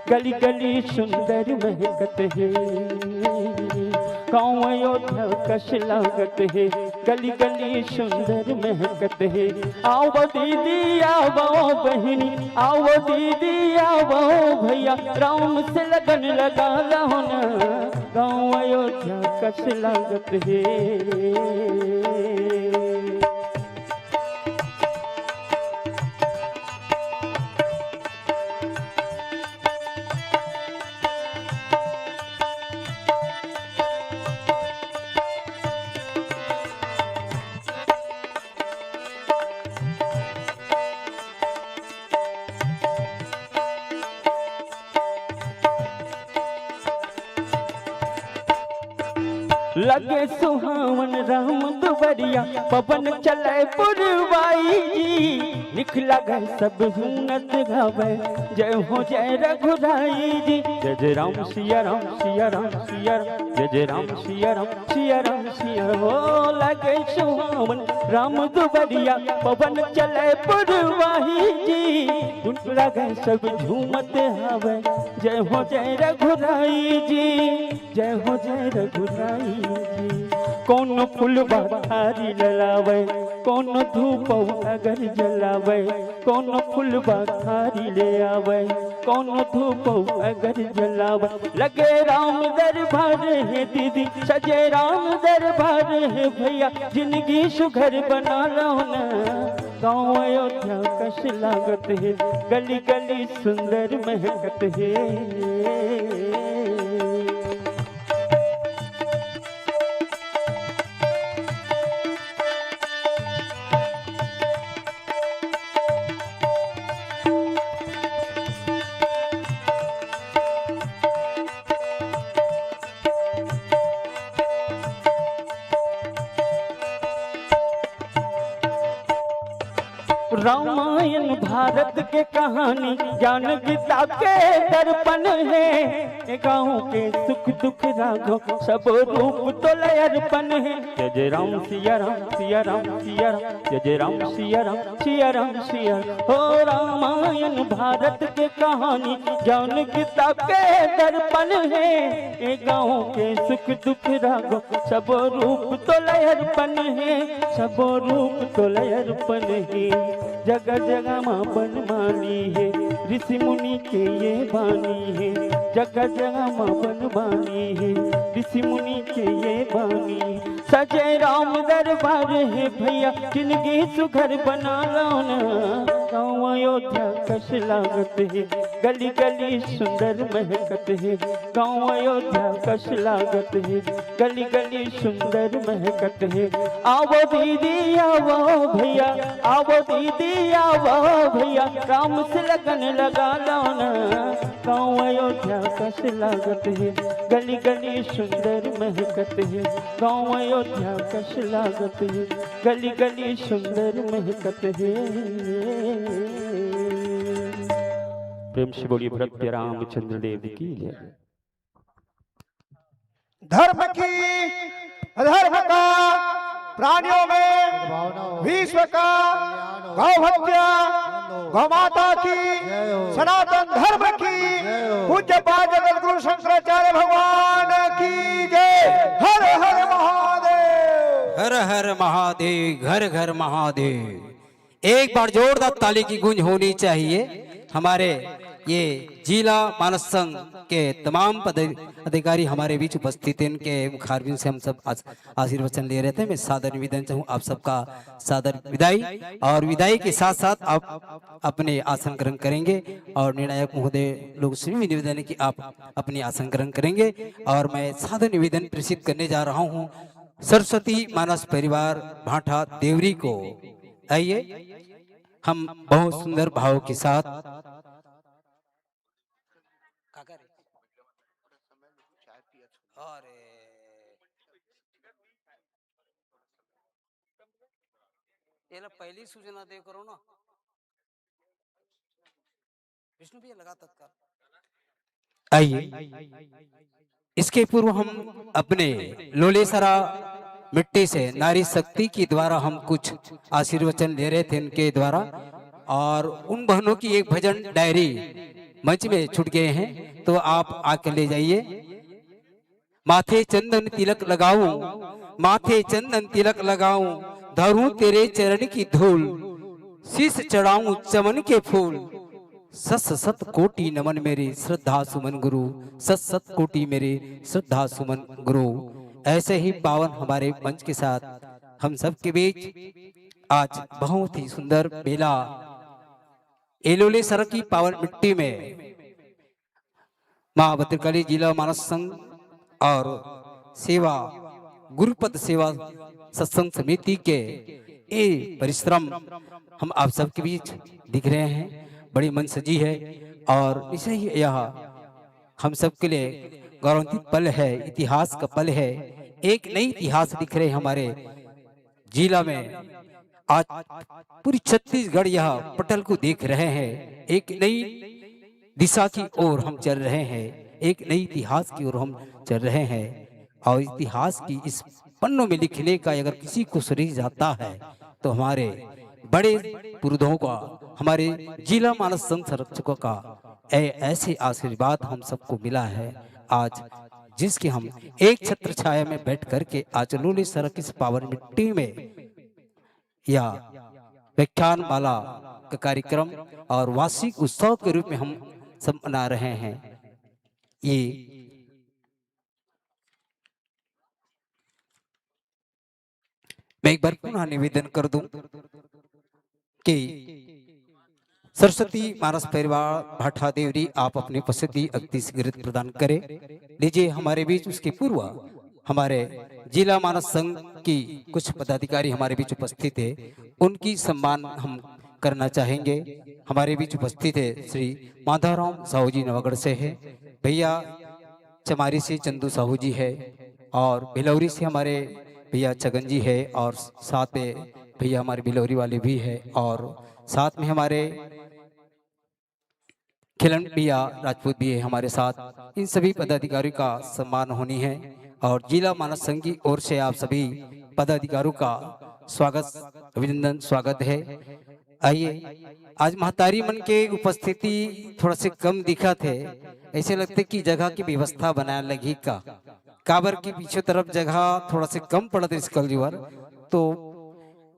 [SPEAKER 9] गली गली सुंदर महकत है। गाँव अयोध्या कश लागत है, गली गली सुंदर महकत है। आओ दीदी आओ बहनी, आओ दीदी आओ भैया, राम से लगन लगा लो ना। गाँव अयोध्या कश लागत है। लगे सुहावन राम दुबरिया, पवन चले पुरवाई जी। निखला गए सब हुनत गावे, जय हो जय रघुराई जी। जय जय राम सिया राम सिया राम सिया राम, जय जय राम सिया राम सिया राम सिया। हो लगे सुहावन राम दुबरिया, पवन चले पुरवाई जी। निखला गए सब झूमत हावे, जय हो जय रघुराई जी। जय हो जय रघुराई जी। कौन फूल बखारी ललावे, कौन धूप अगर जलावे। कौन फूल बखारी ले आवे, कौन धूप अगर जलावे। लगे राम दरबार है दीदी, सजे राम दरबार है भैया। जिंदगी सुघर बना लो ना। गाँव अयोध्या कश लागत है, गली गली सुंदर महकत है। रामायण भारत के कहानी, ज्ञान गीता के दर्पण है। गाँव के सुख दुख राघव सब रूप तो लय अर्पण है। जय जय राम सिया राम सिया राम सिया राम, जय जय राम सिया राम सिया राम सिया। हो रामायण भारत के कहानी, ज्ञान गीता के दर्पण है। गाँव के सुख दुख राघव सब रूप तो लय अर्पण है। सब रूप तो लय अर्पण है। जगह जगह माँ बनमानी है, ऋषि मुनि के ये बानी है। जगह जगह माँ बनमानी है, ऋषि मुनि के ये बानी। सजे राम दरबार है भैया, जिंदगी सुघर बना लो ना। गाँव अयोध्या कश लागत है, गली गली सुंदर महकत है। गाँव अयोध्या कश लागत है, गली गली सुंदर महकत है। आवो दीदी आवो भैया, आवो दीदी आवो भैया, राम से लगन लगा लो ना। गाँव अयोध्या कश लागत है, गली गली सुंदर महकत है। गाँव अयोध्या कश लागत है, गली गली सुंदर महकत है। प्रेम से बोलिए भरत रामचंद्र देव की जय।
[SPEAKER 8] धर्म की अधर्म का, प्राणियों में विश्व का, गौ हत्या, गौ माता की, सनातन धर्म की, पूज्य जगत गुरु शंकराचार्य भगवान की जय। हर हर महादेव।
[SPEAKER 6] हर हर महादेव, घर घर महादेव। एक बार जोरदार ताली की गूंज होनी चाहिए। हमारे ये जिला मानस संघ के तमाम पदाधिकारी हमारे बीच उपस्थित हैं। इनके मुखारबिन से हम सब आशीर्वचन ले रहे थे। मैं सादर निवेदन चाहूँ आप सबका सादर विदाई, और विदाई के साथ साथ आप अपने आसन ग्रहण करेंगे। और निर्णायक महोदय लोग से भी निवेदन है कि आप अपने आसन ग्रहण करेंगे। और मैं सादर निवेदन प्रेषित करने जा रहा हूँ सरस्वती मानस परिवार भाठा देवरी को। आइए हम बहुत सुंदर भाव के साथ पहली सूचना दे करो ना, विष्णु भैया लगा तत्काल। आइए इसके पूर्व हम अपने लोलेसरा मिट्टी से नारी शक्ति के द्वारा हम कुछ आशीर्वचन ले रहे थे उनके द्वारा। और उन बहनों की एक भजन डायरी मंच में छूट गए हैं, तो आप आकर ले जाइए। माथे चंदन तिलक लगाऊं, माथे चंदन तिलक लगाऊं, धरूं तेरे चरण की धूल, शीश चढ़ाऊं चमन के फूल। सत सत कोटि नमन मेरे श्रद्धा सुमन गुरु, सत सत कोटि मेरे श्रद्धा सुमन गुरु। ऐसे ही पावन हमारे मंच के साथ हम सब के बीच आज बहुत ही सुंदर मेला एलोले सर की पावन मिट्टी में मां भद्रकाली जिला मानस संघ और सेवा गुरुपद सेवा सत्संग समिति के ये परिश्रम हम आप सबके बीच दिख रहे हैं। बड़ी मन सजी है और इसे ही यह हम सबके लिए गौरवान्वित पल है, इतिहास का पल है। एक नई इतिहास दिख रहे हमारे जिला में। आज पूरी छत्तीसगढ़ यह पटल को देख रहे हैं। एक नई दिशा की ओर हम चल रहे हैं, एक नई इतिहास की ओर हम चल रहे हैं। और इतिहास की इस पन्नों में लिखने का अगर किसी को शरीर जाता है तो हमारे बड़े पुरुषों का, हमारे जिला मानस संघ संरक्षकों का ऐसे आशीर्वाद हम सबको मिला है आज, जिसके हम एक छत्र छाया में बैठ करके आज लोले सड़क इस पावन मिट्टी में या व्याख्यान माला का कार्यक्रम और वार्षिक उत्सव के रूप में हम सब मना रहे हैं। ये मैं एक बार पुनः निवेदन कर दूं कि सरस्वती मानस परिवार भाठा देवरी आप अपनी उपस्थिति अति शीघ्र प्रदान करें। लीजिए हमारे बीच उसके पूर्व हमारे जिला मानस संघ की कुछ पदाधिकारी हमारे बीच उपस्थित है, उनकी सम्मान हम करना चाहेंगे। हमारे बीच उपस्थित है श्री माधवराम साहू जी नवागढ़ से है, भैया चमारी से चंदू साहू जी है, और भिलौरी से हमारे भैया छगन जी है, और साथ में भैया हमारे भिलौरी वाले भी है, और साथ में हमारे खिलन भैया राजपूत भी है हमारे साथ। इन सभी पदाधिकारियों का सम्मान होनी है और जिला मानस संघ की ओर से आप सभी पदाधिकारियों का स्वागत, अभिनंदन, स्वागत है। आइए, आज महतारी मन के उपस्थिति थोड़ा से कम दिखा थे, ऐसे लगते कि जगह की व्यवस्था बनाने लगी का काबर के पीछे तरफ जगह थोड़ा से कम पड़त इस कलजुवर, तो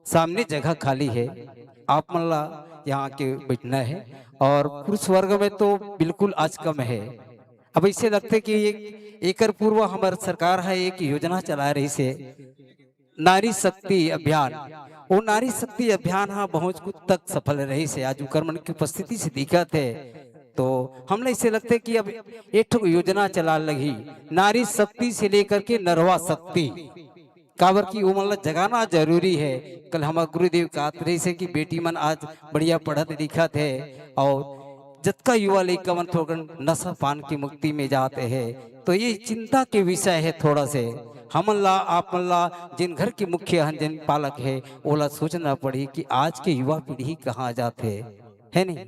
[SPEAKER 6] सामने जगह खाली है, आप मल्ला यहाँ के बैठना है। और पुरुष वर्ग में तो बिल्कुल आज कम है। अब इससे लगते कि एक पूर्व हमारी सरकार है एक योजना चला रही से नारी शक्ति अभियान, वो नारी शक्ति अभियान हाँ बहुत कुछ तक सफल रही से आज कर्मन की उपस्थिति से दिखा थे। तो हमने इसे लगते कि अब एक योजना चला लगी नारी शक्ति से लेकर के नरवा शक्ति काबर की वो मतलब जगाना जरूरी है। कल हमारे गुरुदेव का रही से कि बेटी मन आज बढ़िया पढ़त लिखत है और जतका युवा लड़का मन थोड़ा नशा पान की मुक्ति में जाते हैं। तो ये चिंता के विषय है थोड़ा से हमला आपमला जिन घर के मुख्य जिन पालक है ओला सोचना पड़ी कि आज के युवा पीढ़ी कहाँ जाते है नहीं।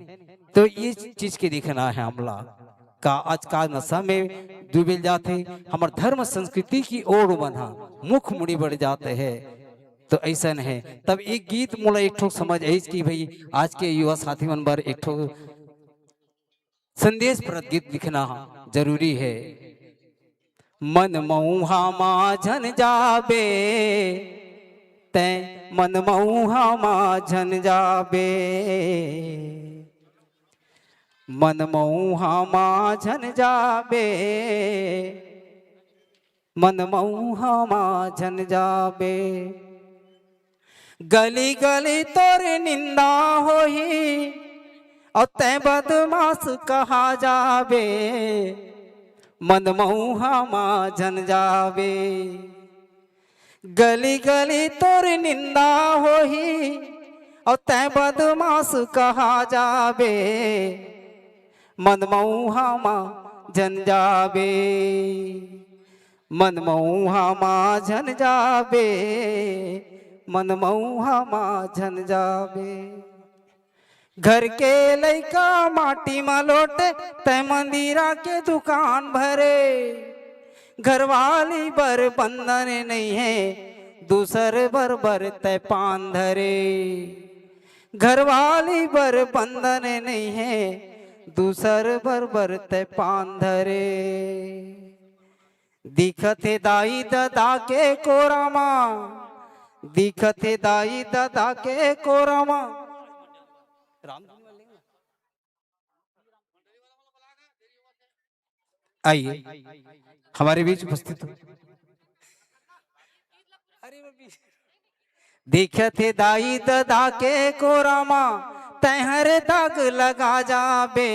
[SPEAKER 6] तो ये चीज के देखना है हमला का आज का नशा में डूबे जाते हमार धर्म संस्कृति की ओर बना मुख मुड़ी बढ़ जाते हैं। तो ऐसा है तब एक गीत मोला एक ठो समझ आई कि भाई आज के युवा साथी मन बर एक ठो संदेश पर गीत लिखना जरूरी है। मन मऊहा माझन जाबे तै मन मऊहा माझन जाबे मन मऊहा माझन जाबे मन मऊहा माझन जाबे गली गली तोरे निंदा होही और तै बदमाश कहा जाबे मन मऊहा माझन जाबे गली गली तोर निंदा होही और तै बदमाश कहा जाबे मन मऊहा माझन जाबे मन मऊहा माझन जाबे मन मऊहा माझन जाबे घर के लइका माटी में लोटे तै मंदिरा के दुकान भरे घरवाली बर बंधन नहीं है दूसर बर बर तै पान धरे घरवाली बर बंधन नहीं है दूसर बर बर तै पान धरे दिखत है दाई दादा के कोरामा दिखत है दाई दादा के कोरामा आइए हमारे बीच उपस्थित हो। देखत है दाई दादा के कोरामा तहर दाग लगा जाबे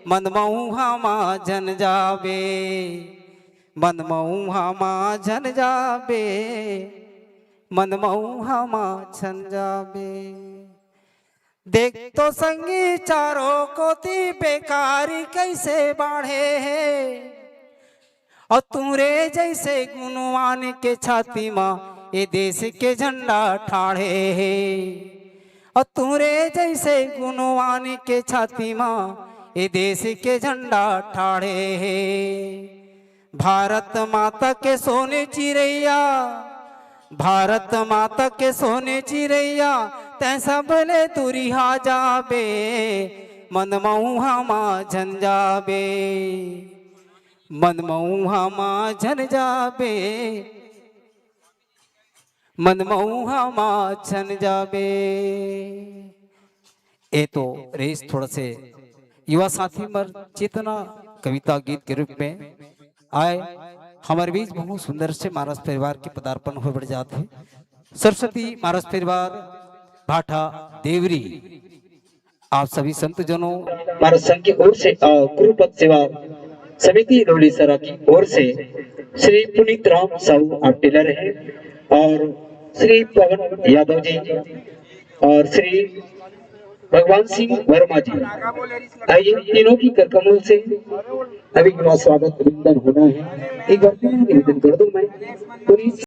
[SPEAKER 6] मन मऊहा माझन जाबे मन मऊहा माझन जाबे मन मऊहा माझन जाबे देख तो संगी चारों कोती बेकारी कैसे बाढ़े है और तुरे जैसे गुणवान के छाती माँ ये देश के झंडा ठाड़े है और तुरे जैसे गुणवान के छाती माँ ये देश के झंडा ठाड़े है भारत माता के सोने चिड़ैया भारत माता के सोने चिड़ैया तै सबले तुरिहा जाबे मन मऊहा माझन जाबे मन मऊहा माझन जाबे मन मऊहा माझन जाबे। ये तो रेस थोड़ा से युवा साथी मर चेतना कविता गीत के रूप में आए हमारे बीच बहुत सुंदर से महाराज परिवार के पदार्पण हो बढ़ जाते सरस्वती महाराज परिवार भाटा देवरी आप सभी संत जनों
[SPEAKER 10] महाराज संघ की ओर से गुरुपद सेवा समिति लोली सरा की ओर से श्री पुनीत राम साहू आप टेलर है और श्री पवन यादव जी और श्री भगवान सिंह वर्मा जी आइए तीनों की करकमल से अभी स्वागत अभिनंदन होना है। एक बार निवेदन कर दूं मैं